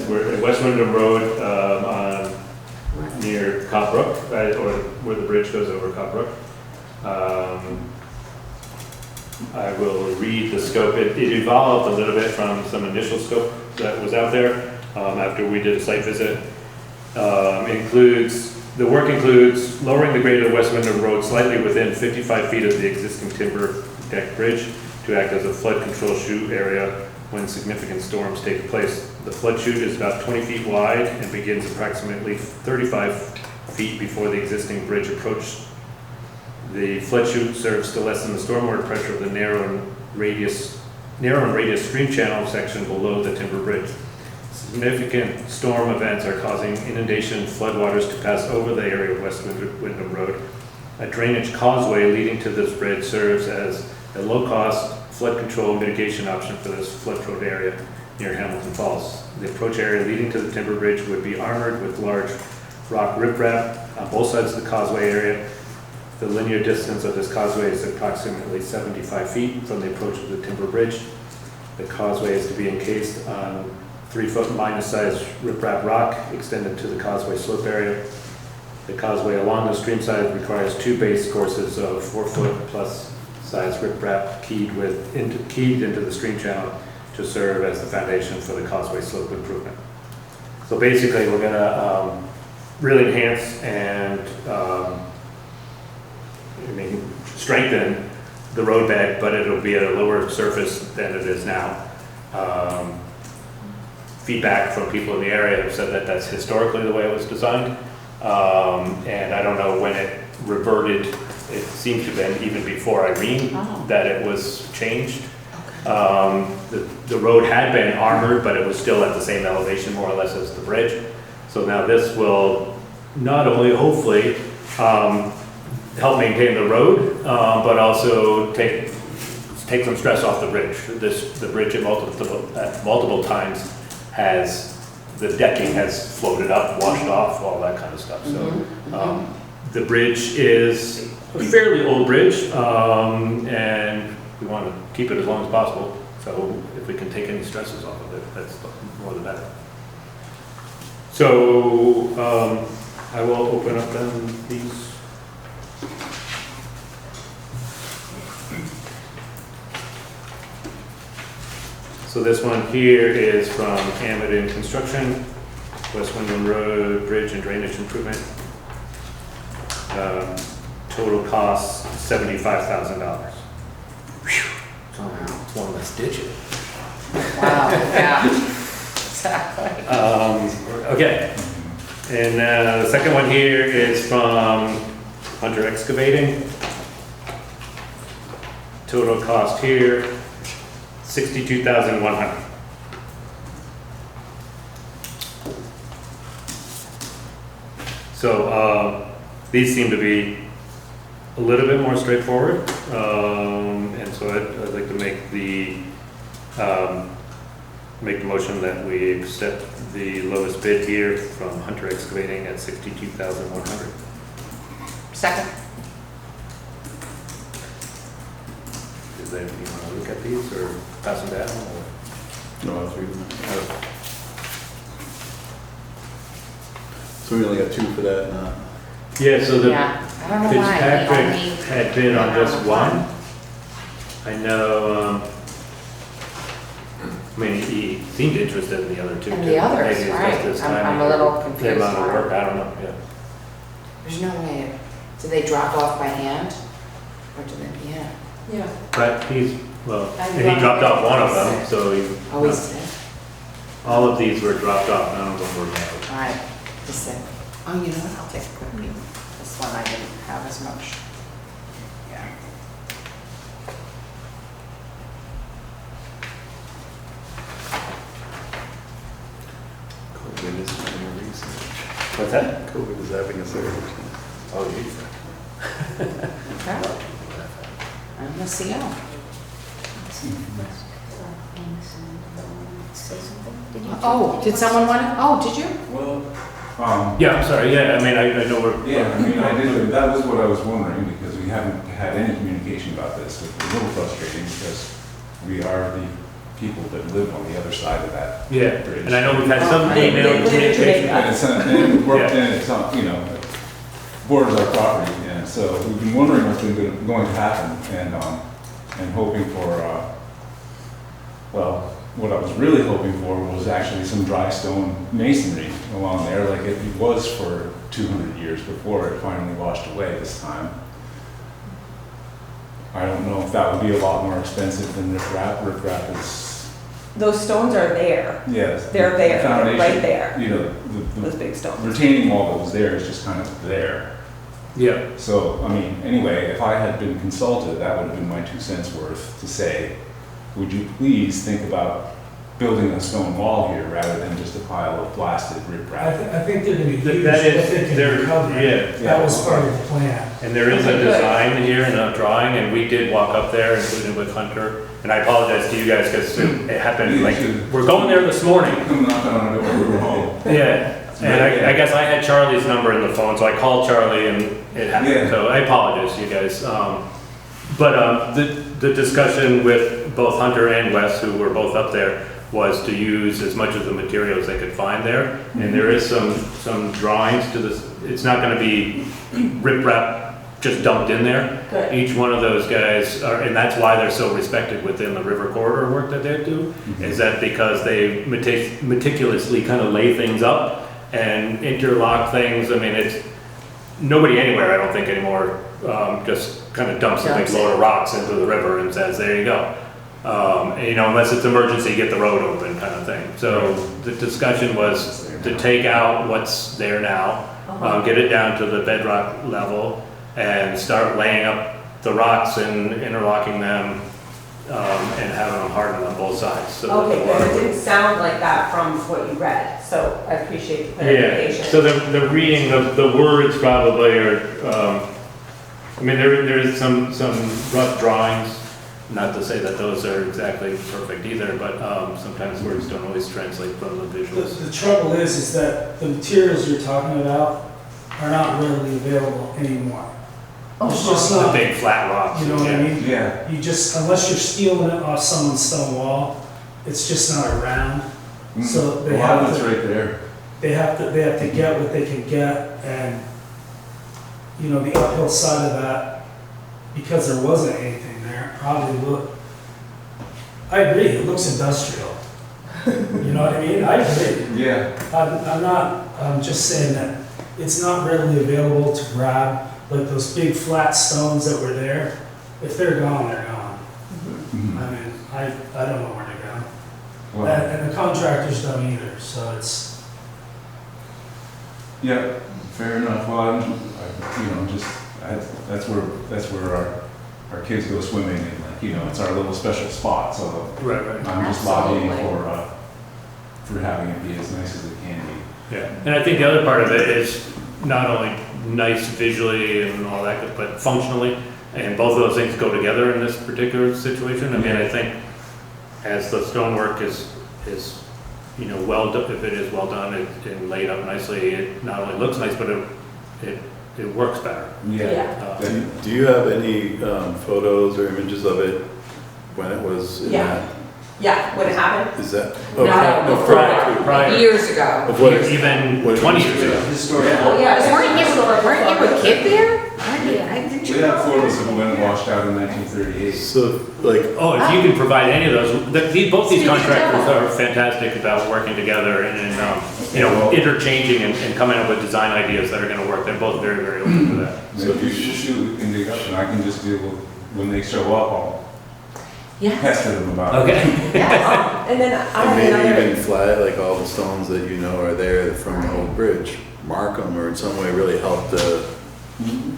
we're at West Wyndham Road, near Copbrook, right, or where the bridge goes over Copbrook. I will read the scope. It evolved a little bit from some initial scope that was out there after we did a site visit. The work includes lowering the grade of West Wyndham Road slightly within 55 feet of the existing timber deck bridge to act as a flood control chute area when significant storms take place. The flood chute is about 20 feet wide and begins approximately 35 feet before the existing bridge approach. The flood chute serves to lessen the stormwater pressure of the narrow and radius stream channel section below the timber bridge. Significant storm events are causing inundation floodwaters to pass over the area of West Wyndham Road. A drainage causeway leading to this bridge serves as a low-cost flood control mitigation option for this flood-prone area near Hamilton Falls. The approach area leading to the timber bridge would be armored with large rock riprap on both sides of the causeway area. The linear distance of this causeway is approximately 75 feet from the approach of the timber bridge. The causeway is to be encased on 3-foot minus-sized riprap rock extended to the causeway slope area. The causeway along the stream side requires 2 base courses of 4-foot plus size riprap keyed into the stream channel to serve as the foundation for the causeway slope improvement. So basically, we're gonna really enhance and strengthen the roadbed, but it'll be at a lower surface than it is now. Feedback from people in the area have said that that's historically the way it was designed. And I don't know when it reverted. It seems to have been even before Irene that it was changed. The road had been armored, but it was still at the same elevation more or less as the bridge. So now this will not only hopefully help maintain the road, but also take some stress off the bridge. The bridge at multiple times the decking has floated up, washed off, all that kind of stuff. So the bridge is a fairly old bridge, and we want to keep it as long as possible. So if we can take any stresses off of it, that's more the better. So I will open up then these. So this one here is from Amidon Construction, West Wyndham Road Bridge and Drainage Improvement. Total cost $75,000. It's one less digit. Wow, yeah, exactly. Okay, and the second one here is from Hunter Excavating. Total cost here, $62,100. So these seem to be a little bit more straightforward, and so I'd like to make the motion that we accept the lowest bid here from Hunter Excavating at $62,100. Second. Is that, you want to look at these or pass them down? Or? No, I was reading that. So we only got 2 for that, Yeah, so the Yeah, I don't know why. Fitzpatrick had bid on just one. I know, I mean, he seemed interested in the other 2. And too. the others, Maybe it's just right. his I'm timing a little or confused The amount of why. work, I don't know, yeah. There's no way. Do they drop off by hand? Or do they, yeah. Yeah. But he's, well, I and he dropped off one of them, Sick. so he, Oh, he's sick. all of these were dropped off, none of them were mailed. All right, just sick. Oh, you know what? I'll take a quick peek. This one I didn't have as much. Yeah. What's that? COVID is having a surge. Oh, geez. Okay. I'm the CO. Oh, did someone want to, oh, did you? Well, Yeah, I'm sorry, yeah, I mean, I know we're. yeah, I mean, I did, that was what I was wondering, because we haven't had any communication about this. It's a little frustrating, because we are the people that live on the other side of that Yeah, bridge. and I know we've had some They email live in communication. Jamaica. And it's, and it worked, and it's, you know, borders our property, and so we've been wondering what's been going to happen, and hoping for, well, what I was really hoping for was actually some dry stone masonry along there, like it was for 200 years before it finally washed away this time. I don't know if that would be a lot more expensive than riprap. Riprap is, Those stones are there, yes. They're the there, they're foundation, right there. You know, those the big stones. retaining wall that was there is just kind of there. Yeah, So, I mean, anyway, if I had been consulted, that would have been my 2 cents worth to say, would you please think about building a stone wall here rather than just a pile of blasted riprap? I think they're gonna use what that they is, can there, recover. yeah. That was part of the plan. And there is a Okay, good. design here and a drawing, and we did walk up there, including with Hunter. And I apologize to you guys, because it happened, like, we're going there this morning. Come knock on our door, we're home. Yeah, and I guess I had Charlie's number in the phone, so I called Charlie and it happened, Yeah. so I apologize to you guys. But the discussion with both Hunter and Wes, who were both up there, was to use as much of the materials they could find there. And there is some drawings to this, it's not gonna be riprap just dumped in there. Good. Each one of those guys are, and that's why they're so respected within the river corridor work that they do, is that because they meticulously kind of lay things up and interlock things. I mean, it's, nobody anywhere, I don't think anymore, just kind of dumps a big Dumps load it. of rocks into the river and says, there you go. And, you know, unless it's emergency, get the road open kind of thing. So the discussion was to take out what's there now, get it down to the bedrock level, and start laying up the rocks and interlocking them, and having them hardened on both sides. So that Okay, the good, water- it didn't sound like that from what you read, so I appreciate the Yeah, clarification. so the reading of the words probably are, I mean, there is some rough drawings, not to say that those are exactly perfect either, but sometimes words don't always translate from the visuals. The trouble is that the materials you're talking about are not readily available anymore. It's just The not, big flat rocks. you know what I yeah. mean? Yeah. You just, unless you're stealing it off someone's stone wall, it's just not around. So they A lot of have it's to, right there. they have to get what they can get, and, you know, the uphill side of that, because there wasn't anything there, probably looked, I agree, it looks industrial. You know what I mean? I agree. Yeah. I'm just saying that it's not readily available to grab, like those big flat stones that were there. If they're gone, they're gone. Mhm. I mean, I don't know where to go. Well, And the contractors don't either, so it's, yeah, fair enough. Well, you know, just, that's where our kids go swimming, and like, you know, it's our little special spot, so Right, I'm just lobbying Absolutely. for having it be as nice as it can be. Yeah, and I think the other part of it is not only nice visually and all that, but functionally, and both of those things go together in this particular situation. I mean, I think as the stonework is, you know, well done, if it is well done and laid up nicely, it not only looks nice, but it works better. Yeah. Do you have any photos or images of it when it was in Yeah. that? Yeah, when it happened, Is that? No, no, prior. Years ago. Of what- Even what- 20 years ago. oh, yeah. Weren't you a kid there? Didn't you We have know? photos of when it washed out in 1938. So, like, Oh, if you can provide any of those, both these contractors are fantastic about working together and, you know, interchanging and coming up with design ideas that are gonna work. They're both very, very open to that. So if you shoot, we can dig up, and I can just deal with, when they show up, I'll Yeah. pester them about it. Okay. Yeah, and then I and have maybe another, even flag, like all the stones that you know are there from the old bridge, mark them or in some way really help the,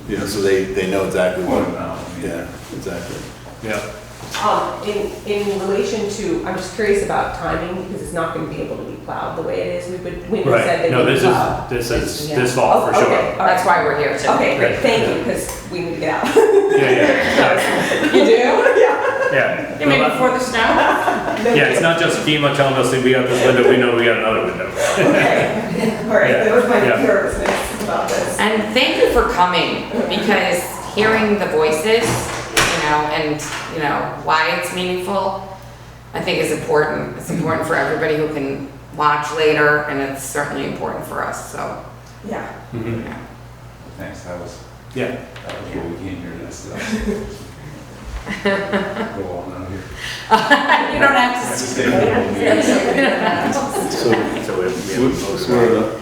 you know, so they know exactly Point what. them out. Yeah, exactly. Yeah. In relation to, I'm just curious about timing, because it's not gonna be able to be plowed the way it is. When you Right, said that no, you this plowed. is Yeah. this fall for Oh, sure. okay, all That's right. why we're here today. Okay, great, Yeah. thank you, because we need to get out. Yeah, yeah, You do? yeah. You mean before the snow? Yeah, it's not just FEMA telling us that we got this window, we know we got another window. Okay, all right, Yeah, that was my yeah. nervousness about this. And thank you for coming, because hearing the voices, and, why it's meaningful, I think is important. It's important for everybody who can watch later, and it's certainly important for us, so. Yeah. Mhm. Thanks, that was Yeah. what we came here to discuss. Go on out here. You don't have to. Just stay for the whole meeting. So, So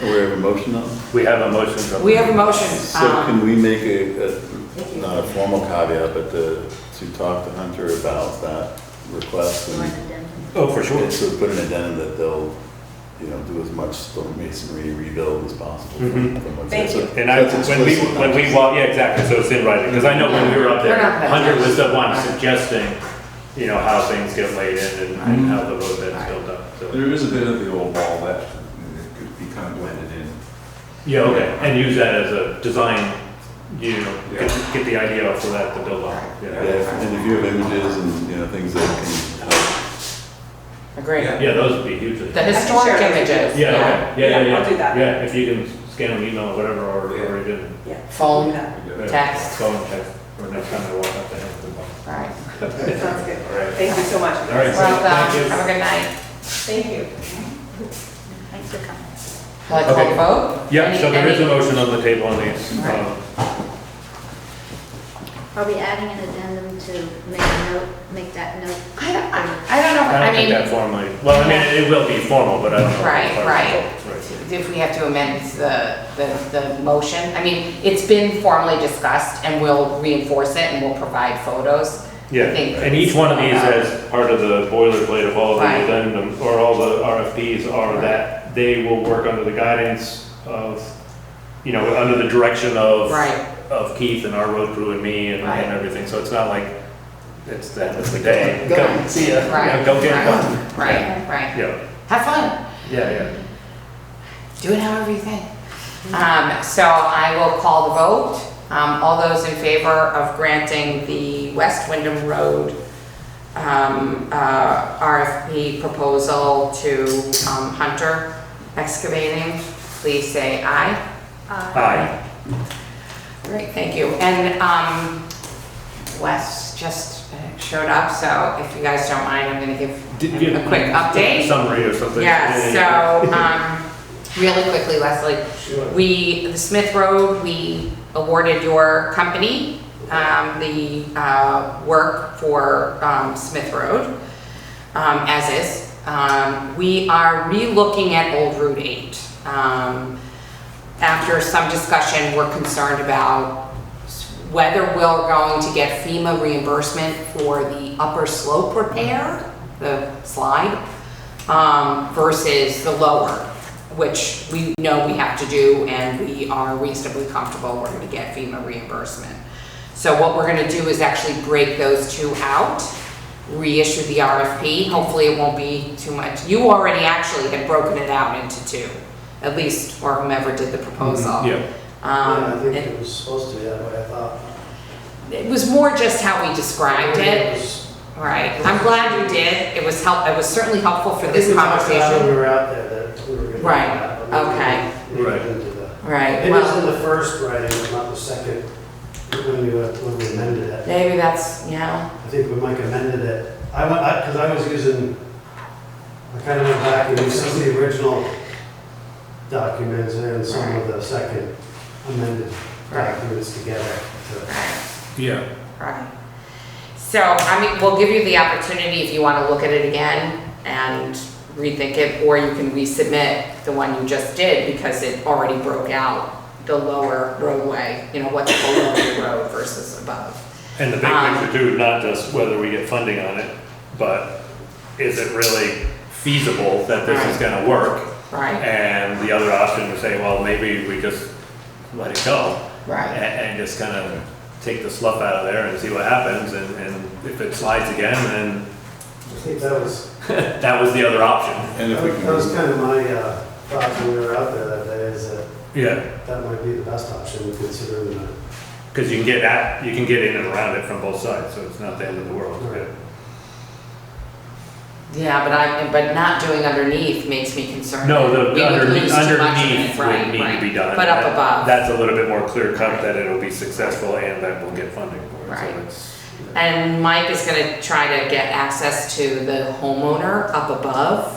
we have a motion on? we have a motion. We have a motion. So can we make not a formal caveat, but to talk to Hunter about that request? And Oh, for sure. so put an addendum that they'll, do as much stone masonry rebuild as possible Mhm. from what's Thank there. you. So And that's when we explicit. walk, yeah, exactly, so it's in writing, because I know when we were up there, We're not gonna Hunter touch was the one it. suggesting, how things get laid in and how the road bed's built up, so. There is a bit of the old wall that could be kind of blended in. Yeah, okay, and use that as a design, get the idea for that to build on. Yeah, and if you have images and, things that can help. Agreed. Yeah, those would be huge. The historic share it. images. Yeah, okay. Yeah. I'll do that. Yeah, if you can scan an email or whatever, or even Yeah. Phone, yeah, text. phone text, or next time I walk up to him. Right. Sounds good. All right. Thank you so much. All right. Well Thank you. done. Have a good night. Thank you. Thanks for coming. Shall I call Okay. the vote? Yeah, so there is a Any- motion on the table on these. Right. Are we adding an addendum to make that note? I don't know, I don't think that formally, well, I mean, it will be formal, but I don't know. Right. Right. If we have to amend the motion, I mean, it's been formally discussed, and we'll reinforce it, and we'll provide photos. Yeah, I think and each one of these it's- as part of the boilerplate of all of the Right. addendum, or all the RFPs are Right. that they will work under the guidance of, under the direction of. Right. Of Keith and our road crew and me and Right. everything, so it's not like, it's the end of the day. Go. Go, see ya. Right. Yeah, go get it done. Right. Yeah, Have fun. yeah. Do it however you think. So I will call the vote. All those in favor of granting the West Wyndham Road RFP proposal to Hunter Excavating, please say aye. Aye. Great, thank you. And Wes just showed up, so if you guys don't mind, I'm gonna give a quick update. Summary or something. Yeah, so, really quickly, Leslie, the Smith Road, we awarded your company, the, work for, Smith Road, as is. We are re-looking at Old Route 8. After some discussion, we're concerned about whether we're going to get FEMA reimbursement for the upper slope repair, the slide, versus the lower, which we know we have to do, and we are reasonably comfortable we're gonna get FEMA reimbursement. So what we're gonna do is actually break those two out, reissue the RFP. Hopefully it won't be too much. You already actually had broken it out into two, at least, or whomever did the proposal. Yeah. I think it was supposed to be that way, I thought. It was more just how we described it. was- Right. I'm glad you did. It was certainly helpful for I this think we talked about when conversation. we were out there that we were gonna do Right, that, but we okay. didn't Right. get into the- Right. It Well, was in the first writing, but not the second, when we amended it. maybe that's, I think when Mike amended it, because I was using, I kind of went back and used some of the original documents and some of the second amended Right. documents together. Yeah. right. So, I mean, we'll give you the opportunity if you want to look at it again and rethink it, or you can resubmit the one you just did because it already broke out the lower roadway, what's below the road versus above. And the big picture too, not just whether we get funding on it, but is it really feasible that this is gonna work? Right, And the other option to say, well, maybe we just let it go right. and just kind of take the slough out of there and see what happens, and if it slides again, then I think that was, that was the other option. And if we can. that was kind of my thoughts when we were out there that day, is that Yeah, that might be the best option considering the, because you can get in and around it from both sides, so it's not the end of the world. Right. Yeah, but not doing underneath makes me concerned. No, that we the would lose too much of underneath it. would Right, need to right. be done. But up above. That's a little bit more clear cut that it'll be successful and that we'll get funding for it. Right. So it's, And Mike is gonna try to get access to the homeowner up above.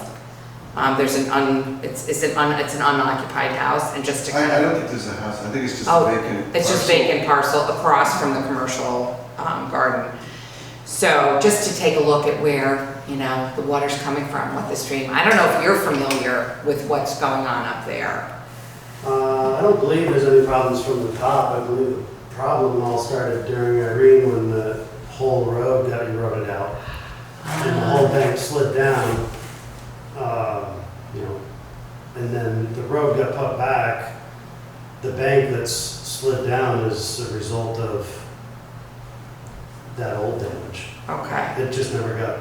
There's it's an unoccupied house, and just to kind I of, don't think there's a house, I think it's just Oh, a vacant. it's just parcel. vacant parcel across from the commercial, garden. So just to take a look at where, the water's coming from, what the stream, I don't know if you're familiar with what's going on up there. I don't believe there's any problems from the top. I believe the problem all started during Irene when the whole road got eroded out. And the whole bank slid down, and then the road got put back. The bank that's slid down is a result of that old damage. Okay, It just never got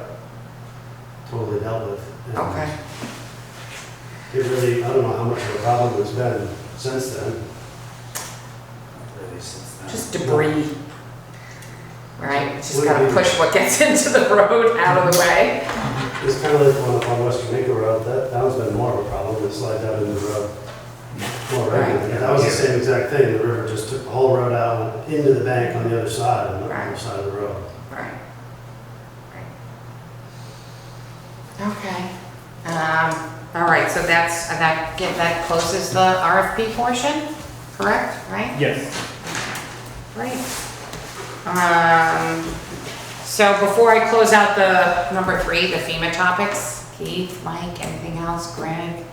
totally dealt with. And okay. It really, I don't know how much of a problem it's been since then. Really, since then. Just debris. Right, just gotta push what gets into the road out of the way. It's kind of like the one up on West Jamaica Road, that one's been more of a problem, it slides out into the road more regularly. And that was the same exact thing, the river just took the whole road out, went into the bank on the other side, on the other side of the road. Right. Okay. All right, so that closes the RFP portion, correct, right? yes. Great. So before I close out the number 3, the FEMA topics, Keith, Mike, anything else, Greg,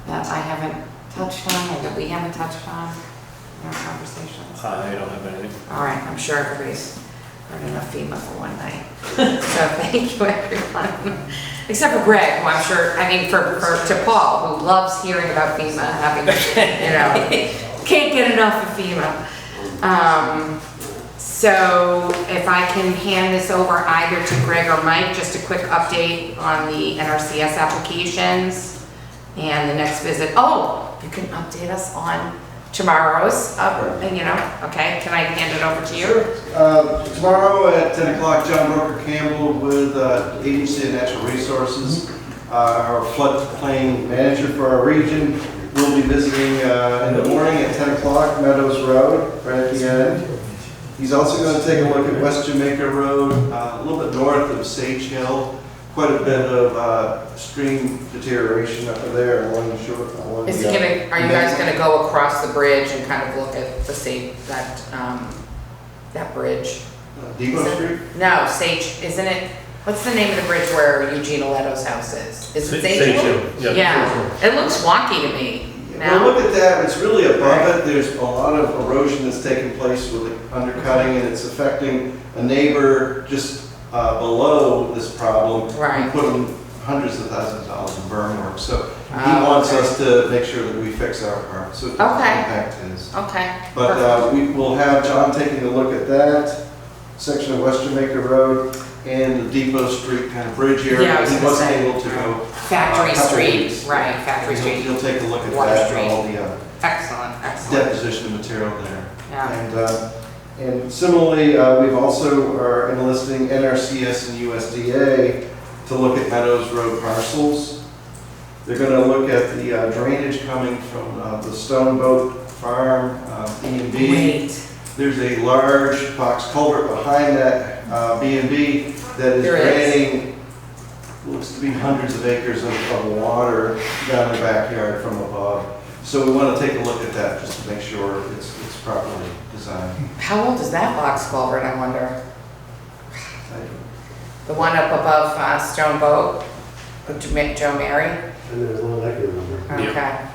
that I haven't touched on or that we haven't touched on in our conversations? I don't have anything. All right, I'm sure everybody's heard enough FEMA for one night. So thank you, everyone. Except for Greg, who I'm sure, to Paul, who loves hearing about FEMA, can't get enough of FEMA. So if I can hand this over either to Greg or Mike, just a quick update on the NRCS applications and the next visit. Oh, you can update us on tomorrow's, okay, can I hand it over to you? Tomorrow at 10 o'clock, John Broker Campbell with Agency of Natural Resources, our floodplain manager for our region, will be visiting in the morning at 10 o'clock, Meadows Road, right at the end. He's also going to take a look at West Jamaica Road, a little bit north of Sage Hill. Quite a bit of stream deterioration up there along the shore. Are you guys gonna go across the bridge and kind of look at that bridge? Depot Street? No, Sage, isn't it? What's the name of the bridge where Eugene Aleto's house is? Is it Sage Hill? Yeah, it looks wonky to me. Well, look at that, it's really above it, there's a lot of erosion that's taking place with the undercutting, and it's affecting a neighbor just below this problem. Right. We put in hundreds of thousands of dollars in burn work, so he wants us to make sure that we fix our part, so it doesn't impact his. Okay. But we will have John taking a look at that section of West Jamaica Road and the Depot Street kind of bridge area. Yeah, I was He gonna wasn't say. able to go. Factory couple Street, weeks. right, Factory Street. He'll take a look at Water that Street. and all the Excellent. deposition of material there. Yeah. And similarly, we've also are enlisting NRCS and USDA to look at Meadows Road parcels. They're going to look at the drainage coming from the Stone Boat Farm, B&B. Great. There's a large box culvert behind that B&B that is draining, looks to be hundreds of acres of water down the backyard from above. So we want to take a look at that just to make sure it's properly designed. How old is that box culvert, I wonder? The one up above Stone Boat, Joe Mary? And there's one I can remember. Okay.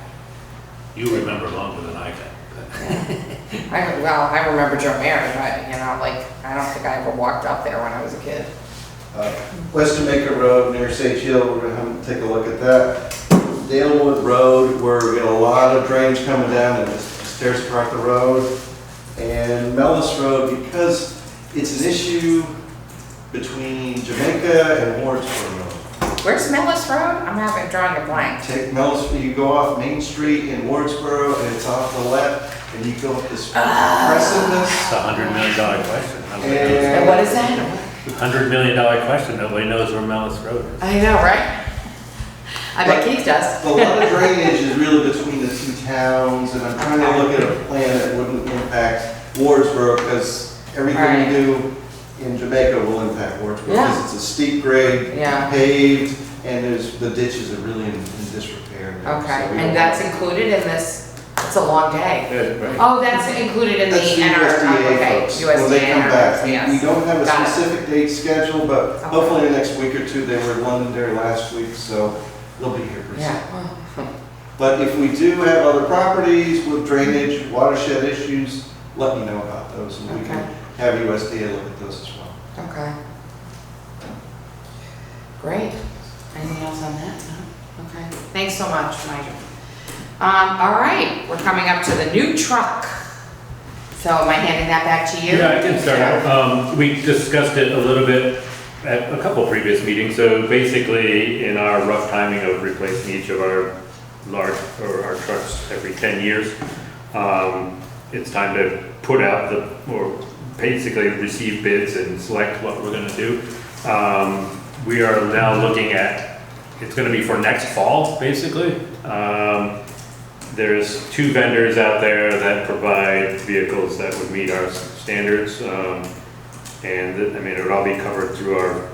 You remember longer than I can. I remember Joe Mary, but, I don't think I ever walked up there when I was a kid. West Jamaica Road near Sage Hill, we're going to have to take a look at that. Dalewood Road, where we get a lot of drainage coming down and it just tears apart the road. And Mellis Road, because it's an issue between Jamaica and Wardsboro Road. Where's Millis Road? I'm having, drawing a blank. Take Mellis, you go off Main Street in Wardsboro, and it's off the left, and you go up this precipice. It's a $100 million question. And what is that? $100 million question. Nobody knows where Mellis Road is. I know, right? I bet Keith does. A lot of drainage is really between the two towns, and I'm trying to look at a plan that wouldn't impact Wardsboro, because everything we do in Jamaica will impact Wardsboro, because it's a steep grade, paved, and the ditches are really in disrepair now. Okay, So we and don't- that's included in this, it's a long day. Yeah, right. Oh, that's included in the That's the NRCS, okay, USDA folks, when they come back. NRCS. We don't have a Got it. specific date scheduled, but Okay. hopefully in the next week or two, they were in Londonderry last week, so they'll be here pretty soon. Yeah. But if we do have other properties with drainage, watershed issues, let me know about those, and we Okay. can have USDA look at those as well. Okay. Great. Anything else on that? No? Okay. Thanks so much, Nigel. All right, we're coming up to the new truck. So am I handing that back to you? Yeah, I can start out. We discussed it a little bit at a couple previous meetings. So basically, in our rough timing of replacing each of our our trucks every 10 years, it's time to put out or basically receive bids and select what we're gonna do. We are now looking at, it's gonna be for next fall, basically. There's 2 vendors out there that provide vehicles that would meet our standards. And I mean, it would all be covered through our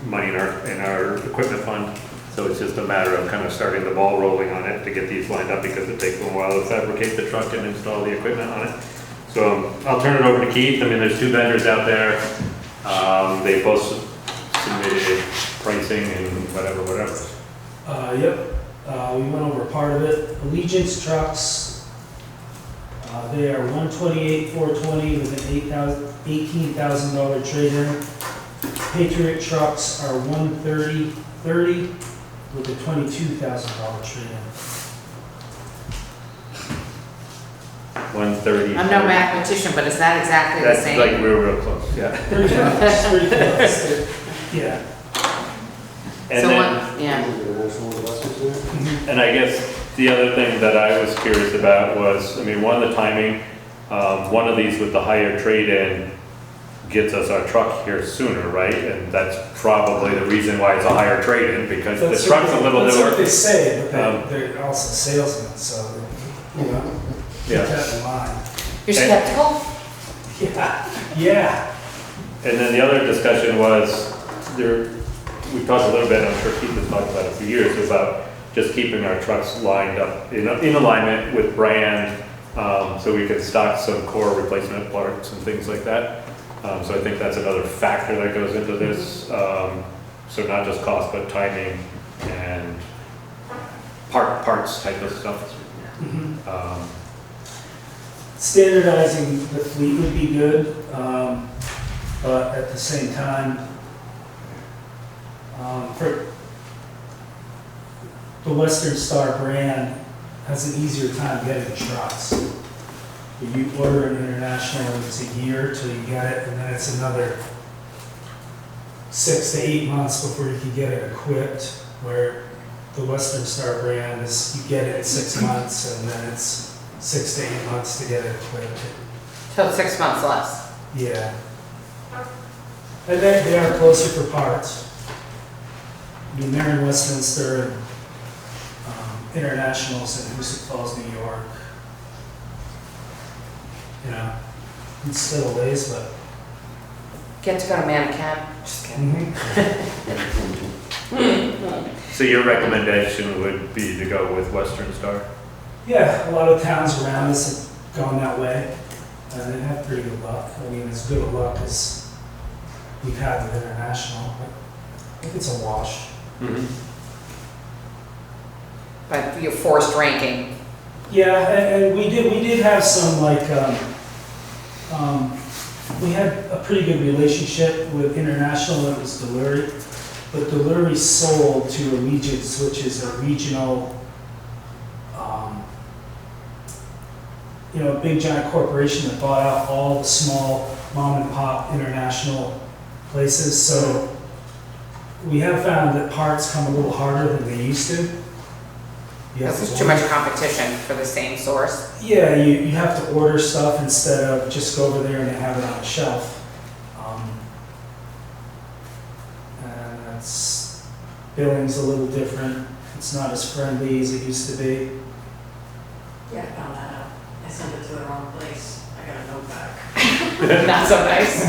money in our equipment fund. So it's just a matter of kind of starting the ball rolling on it to get these lined up, because it takes a while to fabricate the truck and install the equipment on it. So I'll turn it over to Keith. I mean, there's 2 vendors out there. They both submitted pricing and whatever. Yep, we went over part of it. Allegiance trucks, they are 128, 420 with an $18,000 trade-in. Patriot trucks are 130, 30 with a $22,000 trade-in. 130. I'm no mathematician, but is that exactly the That's same? like real close, yeah. Pretty close, pretty close. Yeah. And So then, yeah. and I guess the other thing that I was curious about was, I mean, one, the timing. One of these with the higher trade-in gets us our truck here sooner, right? And that's probably the reason why it's a higher trade-in, because the truck's a little That's what newer. they say, but they're also salesmen, so, you know, keep Yeah. that in mind. You're skeptical? Yeah. And then the other discussion was, we talked a little bit, I'm sure Keith has talked about it for years, about just keeping our trucks lined up in alignment with brand, so we can stock some core replacement parts and things like that. So I think that's another factor that goes into this. So not just cost, but timing and parts type of stuff. Standardizing the fleet would be good, but at the same time, for the Western Star brand has an easier time getting trucks. If you order an international, it's a year till you get it, and then it's another 6 to 8 months before you can get it equipped, where the Western Star brand is, you get it in 6 months, and then it's 6 to 8 months to get it equipped. So it's 6 months less. Yeah. And they are closer for parts. I mean, they're in Westminster, and Internationals in Hoosick Falls, New York. You know, it's still a ways, but. Get to go to Mannequin. Just kidding. So your recommendation would be to go with Western Star? Yeah, a lot of towns around us have gone that way, and they have pretty good luck. I mean, as good a luck as we've had with International, but I think it's a wash. But you're forced ranking. Yeah, and we did have some like, we had a pretty good relationship with International, that was Laureate, but Laureate sold to Allegiance, which is a regional a big giant corporation that bought out all the small mom and pop international places. So we have found that parts come a little harder than they used to. You have Because there's to too much competition for the same source. Yeah, you have to order stuff instead of just go over there and have it on a shelf. And that's, billing's a little different. It's not as friendly as it used to be. Yeah, I found that out. I sent it to the wrong place. I got a note back. Not so nice.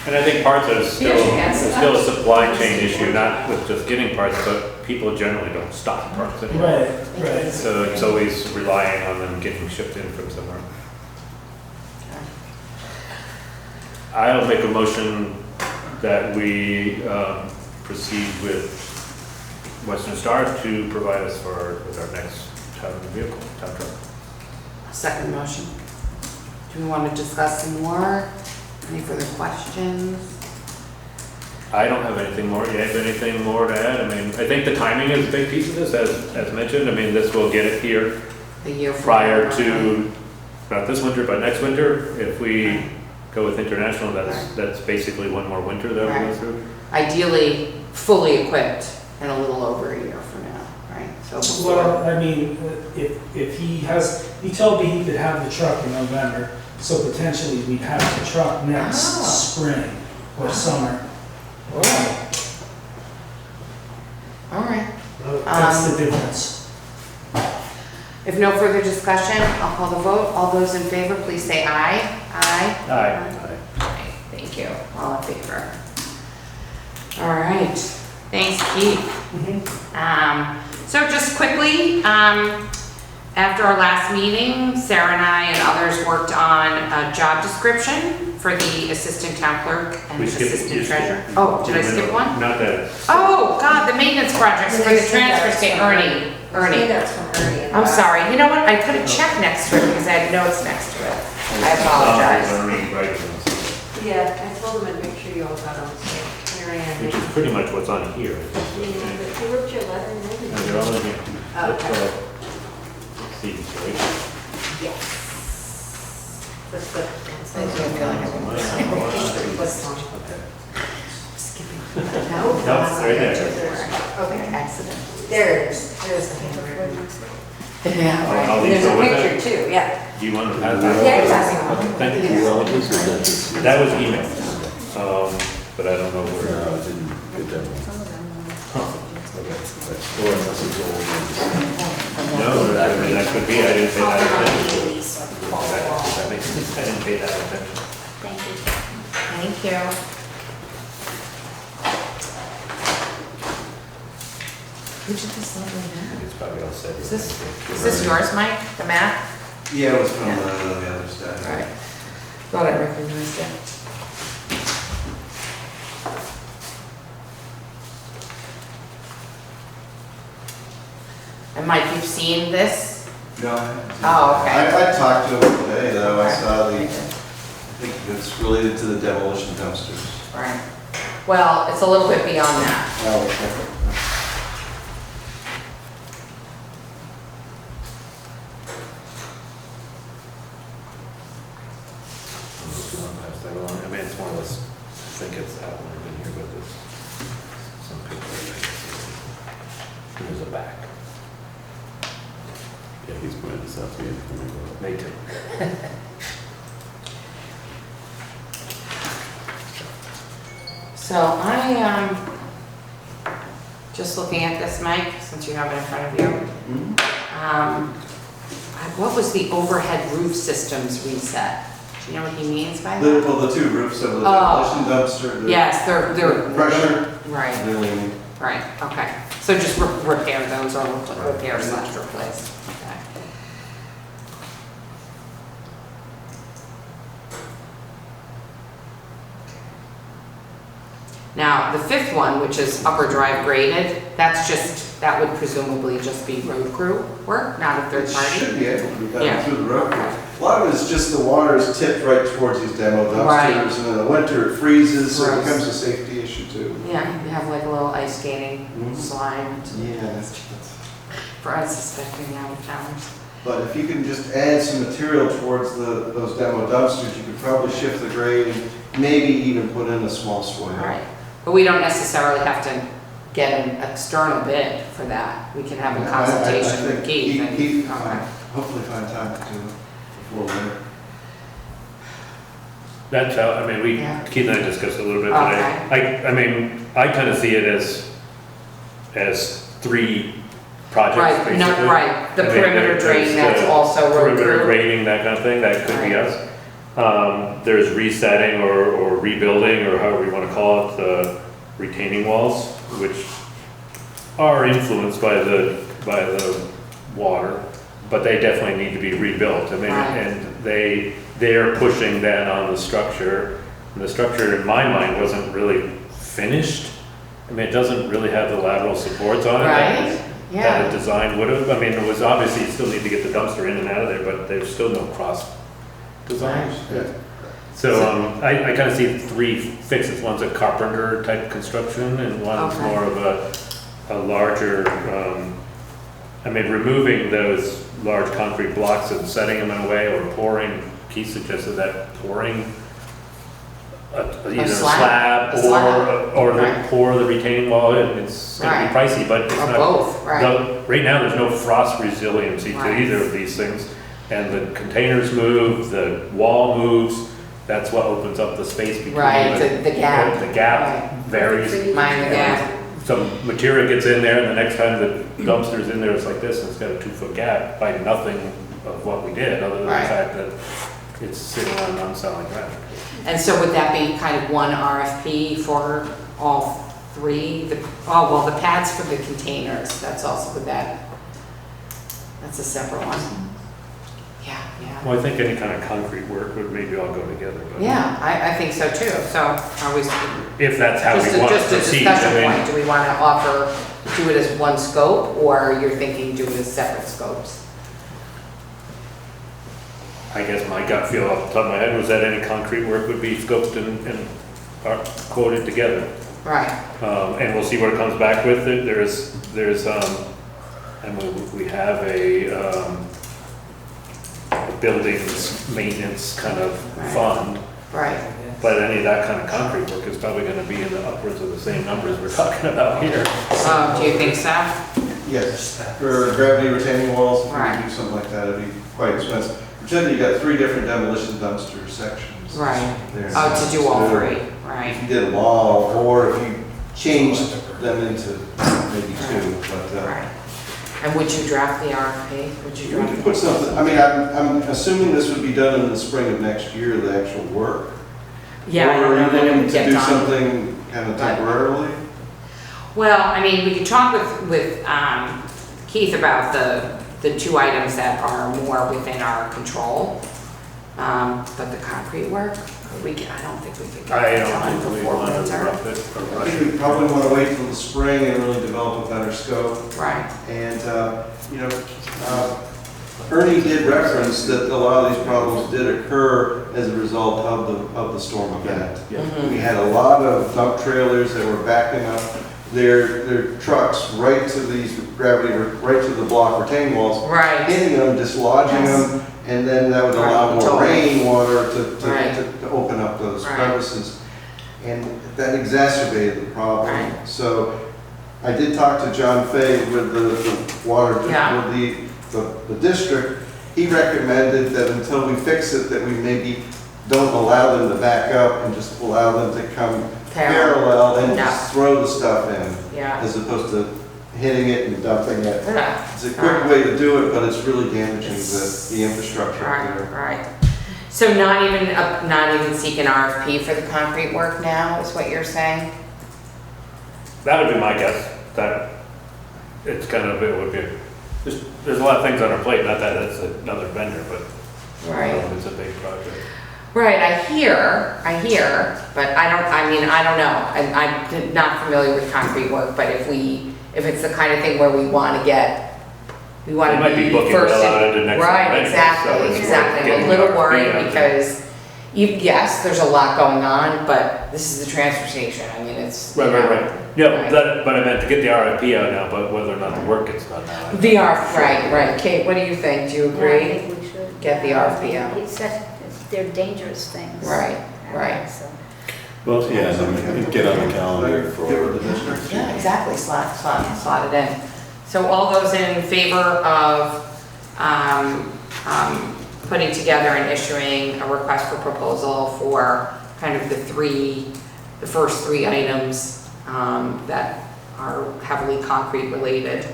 And I think parts are still, Here, she has it's still a supply chain issue, not with just getting parts, but people generally don't stock parts anymore. Right. So it's always relying on them getting shipped in from somewhere. I'll make a motion that we proceed with Western Star to provide us with our next town vehicle, town truck. Second motion. Do we want to discuss some more? Any further questions? I don't have anything more. Do you have anything more to add? I mean, I think the timing is a big piece of this, as mentioned. I mean, this will get it here The year prior to, not this winter, but next winter. If we go with international, that's basically one more winter that we go through. Ideally, fully equipped in a little over a year from now, right? So before. Well, I mean, if he told me he could have the truck in November, so potentially we'd have the truck next spring or summer. All right. That's the difference. If no further discussion, I'll call the vote. All those in favor, please say aye. Aye. Aye. Aye. Thank you. All in favor. All right. Thanks, Keith. So just quickly, after our last meeting, Sarah and I and others worked on a job description for the assistant town clerk and We skipped- assistant you skipped- treasurer. Oh, did I skip one? Not that. Oh, God, the maintenance projects for the transfer station. Ernie. That's from Ernie. I'm sorry. You know what? I put a check next to it because I had notes next to it. I apologize. Yeah, I told him I'd make sure you all got them, so here I am. Which is pretty much what's on here. Yeah, but you wrote your letter and No, everything. they're all in here. Okay. See, right? Yes. That's good. I do feel like I'm skipping. No? No, it's right there. Okay, accident. There it is. There's the handwritten. Yeah, I'll right. leave There's it a with picture it. too, yeah. Do you want to pass that? Yeah, you're passing on. Thank you. That was email. But I don't know where. I didn't get that one. Or unless it's old. No, I mean, that could be, I didn't pay that attention. That makes sense, I didn't pay that attention. Thank you. Thank you. Who did this lovely map? It's probably all set. Is this yours, Mike, the map? Yeah, it was from Yeah. the other staff. All right. Thought I recognized it. And Mike, you've seen this? No, I haven't. Oh, okay. I talked to him today, though, I saw Okay. I think it's related to the demolition dumpsters. Right. Well, it's a little bit beyond that. Oh, okay. Pass that along. I mean, it's more or less, I think it's outlined in here, but there's some pictures. There's a back. Yeah, he's pointed this out to me. Me too. So just looking at this, Mike, since you have it in front of you. What was the overhead roof systems reset? Do you know what he means by that? Well, the two roofs of the Oh. demolition dumpster. Yes, they're. Pressure. Right, Really, right, okay. So just repair those or repair slash replace, okay. Now, the fifth one, which is upper drive graded, that would presumably just be road crew work, not a third it party? should be able to be Yeah. done through the road. A lot of it's just the water is tipped right towards these demo Right. dumpsters, and in the winter it freezes, so it Gross. becomes a safety issue too. Yeah, you have like a little ice skating Mhm. slide Yeah, that's. for unsuspecting out of towners. But if you can just add some material towards those demo dumpsters, you could probably shift the grade, maybe even put in a small swale. Right, but we don't necessarily have to get an external bid for that. We can have a consultation with Keith. and- Keith, okay. hopefully find time to do it before winter. That's how, I mean, Yeah. Keith and I discussed a little bit today. I mean, I kind of see it as 3 projects, Right, basically. not right, the I mean, perimeter drain, there's that's the also road perimeter crew. grading, that kind of thing, that could be Right. us. There's resetting or rebuilding, or however you want to call it, the retaining walls, which are influenced by the water, but they definitely need to be rebuilt. I mean, Right. and they're pushing that on the structure. And the structure, in my mind, wasn't really finished. I mean, it doesn't really have the lateral supports on it. Right, That yeah. a design would have. I mean, it was obviously, you still need to get the dumpster in and out of there, but there's still no cross design. Yeah. So, I kind of see 3 fixes. One's a carpenter type construction, and one's Okay. more of a larger, I mean, removing those large concrete blocks and setting them in a way, or pouring, Keith suggested that pouring either a slab A slab. or Right. pour the retaining wall in. It's gonna be pricey, but it's Or not. both, right. Right now, there's no frost resiliency to Right. either of these things. And the containers move, the wall moves, that's what opens up the space between. Right, the gap. The gap Right. varies. Mind the gap. Some material gets in there, and the next time the dumpster's in there, it's like this, and it's got a 2-foot gap by nothing of what we did, other than the Right. fact that it's sitting on unselling ground. And so would that be kind of one RFP for all 3? The pads for the containers, that's also with that, that's a separate one. Yeah, yeah. Well, I think any kind of concrete work would maybe all go together. But Yeah, I think so too. So are we, if that's how just we a, want to just a proceed, I discussion mean, point, do we want to offer, do it as one scope, or you're thinking do it as separate scopes? I guess my gut feel off the top of my head was that any concrete work would be scoped and quoted together. Right, And we'll see what it comes back with. There's, and we have a buildings maintenance kind of Right. fund, right. but any of that kind of concrete work is probably gonna be in the upwards of the same numbers we're talking about here. Do you think so? Yes, for gravity retaining walls, if you Right. could do something like that, it'd be quite expensive. Particularly, you got 3 different demolition dumpster sections. Right. there. Oh, to do all So 3, If right. you did them all, or if you changed them into maybe 2, but, Right. And would you draft the RFP? Would you we draft? could put something, I mean, I'm assuming this would be done in the spring of next year, the actual work. Yeah, I Or don't are know you that it looking would to get do done. something kind of Right. temporarily? Well, I mean, we could talk with Keith about the 2 items that are more within our control. But the concrete work, I don't think we could get I it don't done think we before want to winter. rough it or I rush think it. we probably want to wait till the spring and really develop a better scope. Right, And, you know, Ernie did reference that a lot of these problems did occur as a result of the storm event. Yeah. Mhm. We had a lot of dump trailers that were backing up their trucks right to these gravity, right to the block retaining walls, right, hitting them, dislodging Yes. them, and then that would allow Right, more totally. rainwater Right. to open up those Right. crevices. And that exacerbated the problem. Right. So I did talk to John Fay with the water, Yeah. with the district. He recommended that until we fix it, that we maybe don't allow them to back up and just allow them to come parallel and Yeah. just throw the stuff in, yeah. as opposed to hitting it and dumping it. Yeah. It's a quick way to do it, but it's really damaging the infrastructure up Right, there. right. So not even seek an RFP for the concrete work now, is what you're saying? That would be my guess, that it's kind of, it would be, there's a lot of things on our plate, not that it's another vendor, but it's a big project. Right, I hear, but I don't know. I'm not familiar with concrete work, but if it's the kind of thing where we want to We might be be booking first well in. out into next Right, year anyway, so exactly, it's worth exactly. I'm a getting little the RFP worried out there. because, Yes, there's a lot going on, but this is the transfer station. I mean, it's. Right. Yeah, Right. but I meant to get the RFP out now, but whether or not the work gets done now. Right. Kate, what do you think? Do you Yeah, I agree? think we should. Get the RFP out. They're dangerous things. Right. So. Well, yeah, I mean, get on the calendar Get for. with the district. Yeah, exactly, slot it in. So all those in favor of putting together and issuing a request for proposal for kind of the first three items that are heavily concrete related.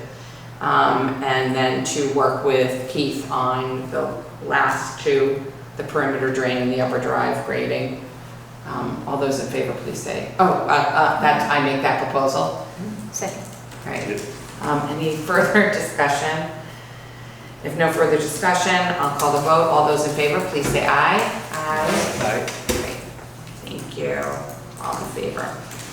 And then to work with Keith on the last two, the perimeter drain and the upper drive grading. All those in favor, please say, I make that proposal. Second. Right. Any further discussion? If no further discussion, I'll call the vote. All those in favor, please say aye. Aye. Great. Thank you. All in favor.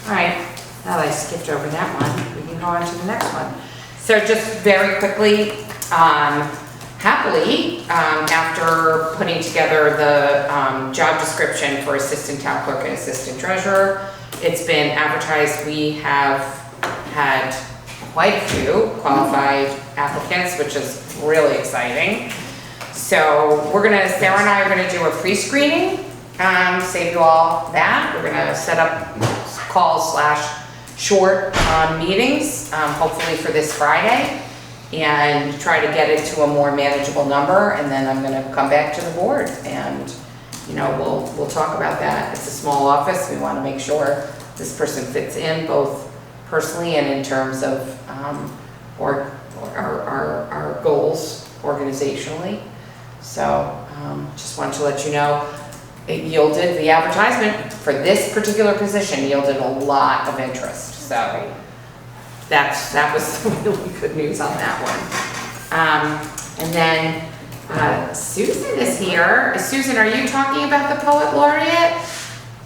All right. Now that I skipped over that one, we can go on to the next one. So just very quickly, happily, after putting together the job description for assistant town clerk and assistant treasurer, it's been advertised. We have had quite a few qualified applicants, which is really exciting. So Sarah and I are gonna do a pre-screening, save you all that. We're gonna set up calls / short meetings, hopefully for this Friday, and try to get it to a more manageable number, and then I'm gonna come back to the board and, we'll talk about that. It's a small office. We wanna make sure this person fits in both personally and in terms of our goals organizationally. So just wanted to let you know, it yielded, the advertisement for this particular position yielded a lot of interest. So that was really good news on that one. And then Susan is here. Susan, are you talking about the Poet Laureate?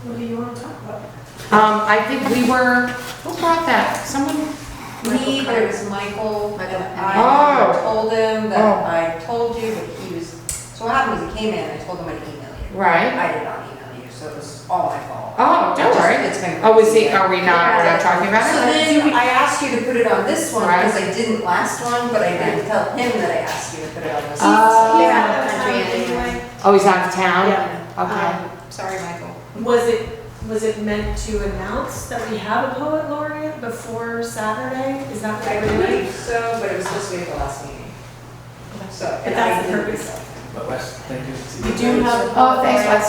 What do you want to talk about? I think who brought that? Someone? Me, but it was Michael, and Oh. I told him that I told you, but he was, so what happened was he came in, and I told him I'd email you. Right. I did not email you, so it was all my fault. Oh, don't worry. It's been. Oh, we're not talking about So it? then I asked you to put it on this one, Right. because I didn't last one, but I didn't tell him that I asked you to put it on this one. Oh. He's out of the country anyway. Oh, he's out of town? Yeah. Okay. Sorry, Michael. Was it meant to announce that we have a poet laureate before Saturday? Is that what I we're doing? believe so, but it was supposed to be at the last meeting. So. But that's the purpose. But Wes, thank you. We do have a poet Oh, thanks, laureate. Wes.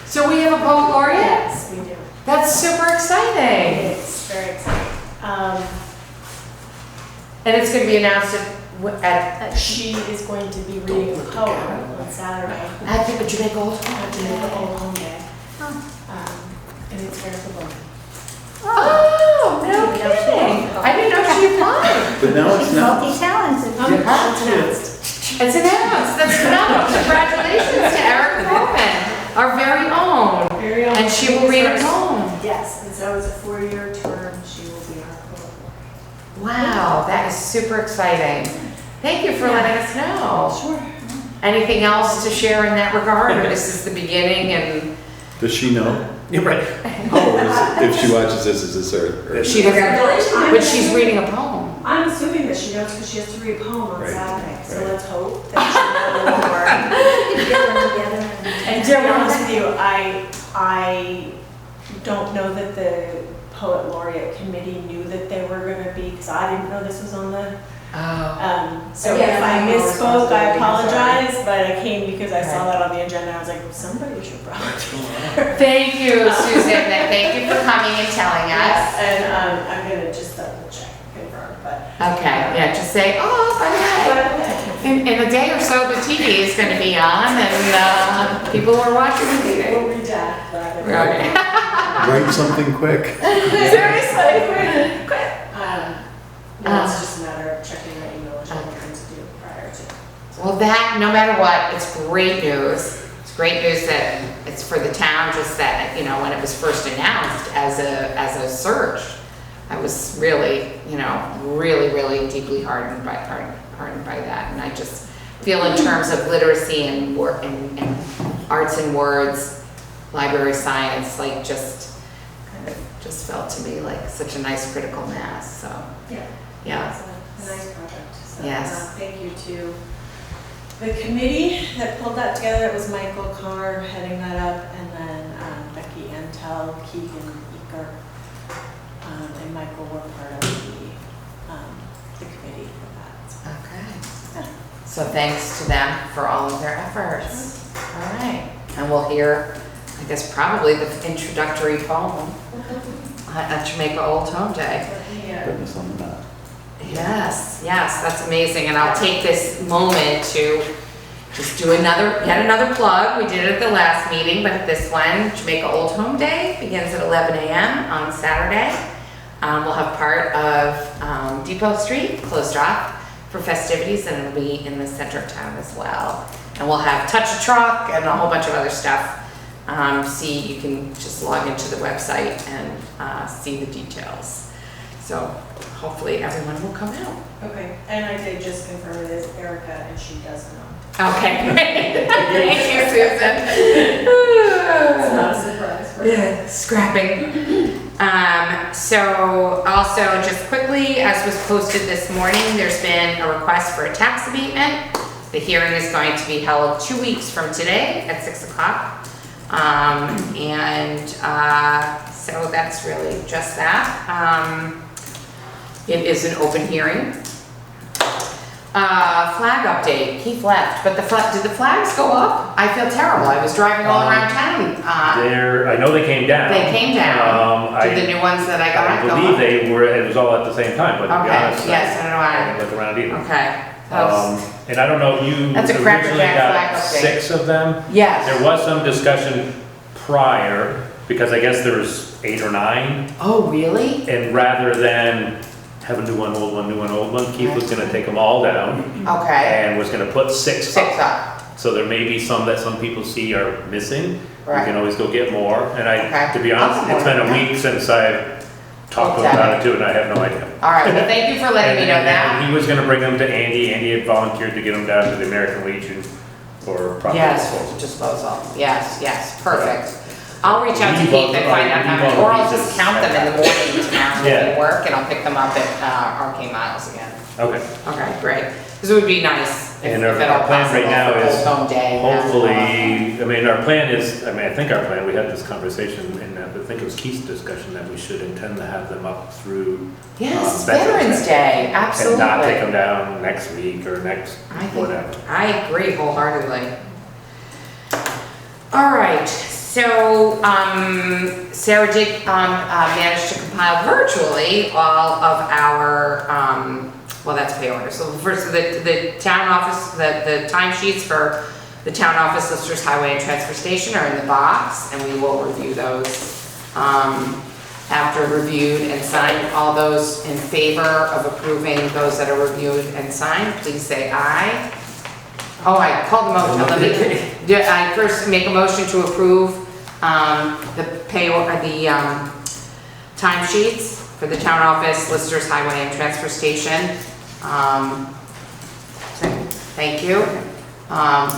So we have a poet laureate? Yes, we do. That's super exciting. It's very exciting. And it's gonna be announced She is going to be reading a poem on Saturday at the Jamaica Old at the Old Home Day. And it's very cool. Oh, no kidding. I didn't know she applied. But now it's not. Multi-talented. It's announced. It's announced. That's phenomenal. Congratulations to Erica Coleman, our very own. Very own. And she will read a poem. Yes, and so it's a 4-year term. She will be our poet laureate. Wow, that is super exciting. Thank you for letting us know. Sure. Anything else to share in that regard, or this is the beginning and Does she know? Yeah, right. Oh, if she watches this, is this her? she doesn't, but she's reading a poem. I'm assuming that she knows because she has to read a poem on Right, Saturday. So right. let's hope that she knows more. And to be honest with you, I don't know that the Poet Laureate Committee knew that they were going to be, because I didn't know this was on the. So Yeah, if I no misspoke, I responsibility, apologize, but I came because I saw that on the agenda. I was like, somebody should probably. Thank you, Susan, and thank you for coming and telling us. And I'm going to just double check, confirm, but. Okay, yeah, just say, oh, by the way, in a day or so, the TV is gonna be on, and people are watching the We'll TV. redact that. Okay. Write something quick. Seriously, quick. No, it's just a matter of checking my email, which I'm trying to do prior to. Well, that, no matter what, it's great news. It's great news that it's for the town, just that, when it was first announced as a search, I was really, really deeply hardened by that. And I just feel in terms of literacy and work and arts and words, library science, like just felt to me like such a nice critical mass, so, Yeah. yeah. It's a nice project. So, Yes. thank you to the committee that pulled that together. It was Michael Carr heading that up, and then Becky Antel, Keegan Eker, and Michael were part of the committee for that. Okay. So thanks to them for all of their efforts. All right. And we'll hear, I guess, probably the introductory poem at Jamaica Old Home Day. Yeah. Goodness on the map. Yes, yes, that's amazing. And I'll take this moment to just do yet another plug. We did it at the last meeting, but this one, Jamaica Old Home Day, begins at 11 a.m. on Saturday. We'll have part of Depot Street closed off for festivities, and it'll be in the center of town as well. And we'll have Touch a Truck and a whole bunch of other stuff. You can just log into the website and see the details. So hopefully everyone will come out. Okay, and I did just confirm it is Erica, and she does know. Okay, great. Thank you, Susan. It's not a surprise for her. Yeah, scrapping. So also just quickly, as was posted this morning, there's been a request for a tax abatement. The hearing is going to be held 2 weeks from today at 6 o'clock. So that's really just that. It is an open hearing. Flag update, Keith left, but did the flags go up? I feel terrible, I was driving all around town. I know they came down. They came down. Did the new ones that I got go I believe up? it was all at the same time, but to be Okay, honest, yes, I don't know I didn't look around either. Okay. And I don't know, you That's a originally crackerjack flag got update. 6 of them. Yes. There was some discussion prior, because I guess there was 8 or 9, Oh, really? and rather than have a new one, old one, new one, old one, Keith was gonna take them all down, Okay. and was gonna put 6 6 up. up. So there may be some that some people see are missing. You Right. can always go get more, and Okay. to be honest, it's been a Okay. week since I've talked to him about it too, and I have no idea. All right, well, thank you for letting me know And that. he was gonna bring them to Andy. Andy had volunteered to get them down to the American Legion for proper Yes, disposal. disposal. Yes, perfect. I'll reach out to Leave Keith all and the- find out how leave many, all or the I'll just pieces. count them in the morning tomorrow Yeah. at work, and I'll pick them up at Arcane Miles again. Okay. Okay, great. Because it would be nice if And at our all plan possible right now for is Old Home Day. hopefully, our plan is, I think our plan, we had this conversation, and I think it was Keith's discussion, that we should intend to have them up through Yes, it's Veterans Day, absolutely. and not take them down next week or next whatever. I agree wholeheartedly. All right, so Sarah did manage to compile virtually all of our, well, that's pay orders. So first, the town office, the timesheets for the town office, listers, highway, and transfer station are in the box, and we will review those after reviewed and signed. All those in favor of approving those that are reviewed and signed, please say aye. Oh, I called the motion. Let me, I first make a motion to approve the pay or the timesheets for the town office, listers, highway, and transfer station. Thank you.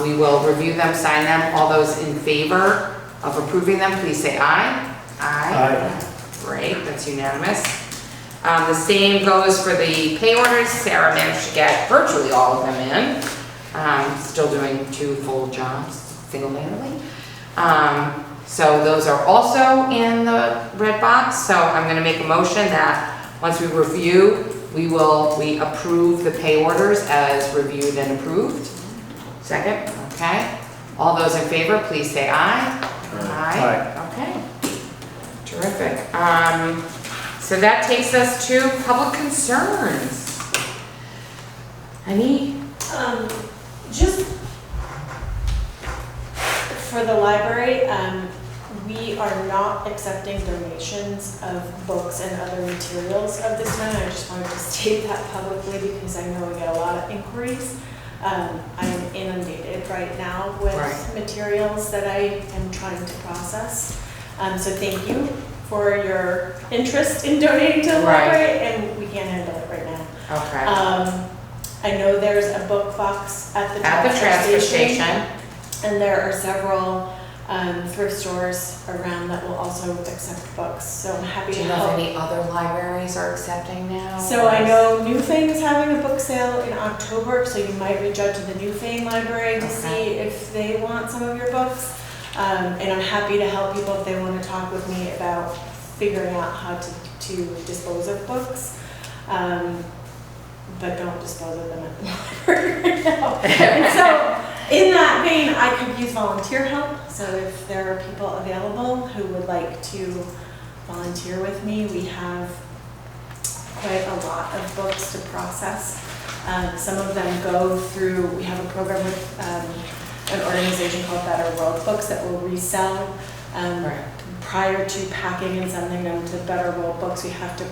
We will review them, sign them. All those in favor of approving them, please say aye. Aye. Great, that's unanimous. The same goes for the pay orders. Sarah managed to get virtually all of them in. Still doing 2 full jobs single-handedly. So those are also in the red box. So I'm going to make a motion that once we review, we approve the pay orders as reviewed and approved. Second, okay. All those in favor, please say aye. Aye. Okay. Terrific. So that takes us to public concerns. Any? Just for the library, we are not accepting donations of books and other materials of this time. I just wanted to state that publicly because I know we get a lot of inquiries. I'm inundated right now with materials that I am trying to process. So thank you for your interest in donating to the library, and we can't handle it right now. Okay. I know there's a book box at the transfer station. And there are several thrift stores around that will also accept books, so I'm happy Do to you know help. if any other libraries are accepting now? So I know New Fane is having a book sale in October, so you might reach out to the New Fane Library to see Okay. if they want some of your books. And I'm happy to help people if they want to talk with me about figuring out how to dispose of books. But don't dispose of them at the library right now. And so, in that vein, I could use volunteer help. So if there are people available who would like to volunteer with me, we have quite a lot of books to process. Some of them go through, we have a program with an organization called Better World Books that will resell. Right. Prior to packing and sending them to Better World Books, we have to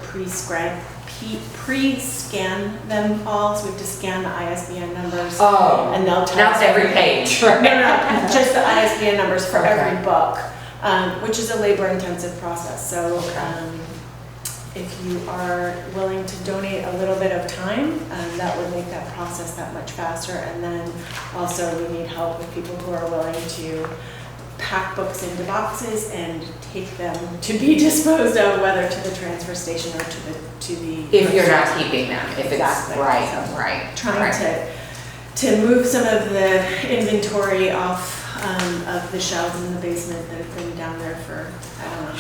pre-scan them all, so we have to scan the ISBN numbers. Oh, And they'll tell not us every page. No, just the ISBN numbers for Okay. every book, which is a labor-intensive process. So if you are willing to donate a little bit of time, that would make that process that much faster. And then also we need help with people who are willing to pack books into boxes and take them to be disposed of, whether to the transfer station or to the. If you're not keeping them, if it's, Exactly. right, So, right. Trying right. to move some of the inventory off of the shelves in the basement that have been down there for, I don't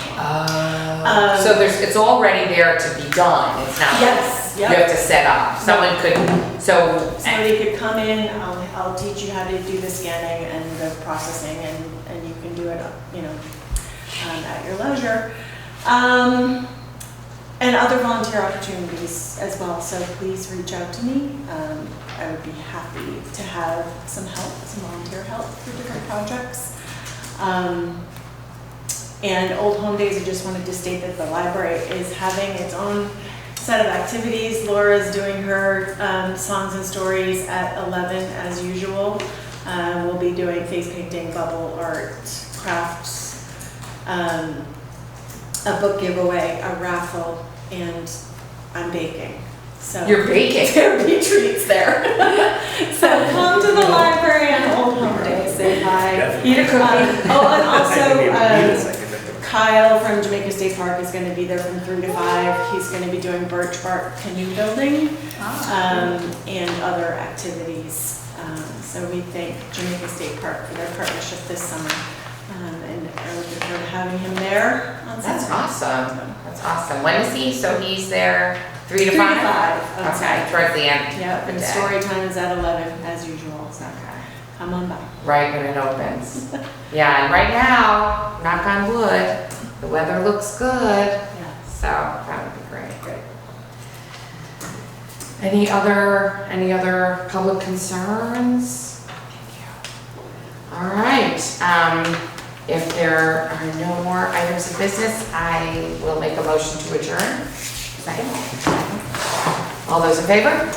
know. So it's already there to be done, it's not. Yes, You yep. have to set up, someone could, so. Somebody could come in, I'll teach you how to do the scanning and the processing, and you can do it, at your leisure. And other volunteer opportunities as well, so please reach out to me. I would be happy to have some help, some volunteer help for different projects. And Old Home Days, I just wanted to state that the library is having its own set of activities. Laura's doing her songs and stories at 11 as usual. We'll be doing face painting, bubble art, crafts, a book giveaway, a raffle, and I'm baking. So You're baking? There'll be treats there. So come to the library on Old Home Day, say hi. Eat a cookie. And also, Kyle from Jamaica State Park is going to be there from 3 to 5. He's going to be doing birch bark canoe building and other activities. So we thank Jamaica State Park for their partnership this summer. And are looking forward to having him there on That's Saturday. awesome, that's awesome. When is he? So he's there 3 to 3 to 5? 5 on Okay, Saturday. towards the end. Yep, of and the day. story time is at 11 as usual, so Okay. come on by. Right when it opens. Yeah, and right now, knock on wood, the weather looks good, Yeah. so that would be great. Any other public concerns? Thank you. All right, if there are no more items of business, I will make a motion to adjourn. Second. All those in favor?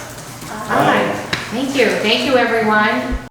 Aye. Thank you, everyone.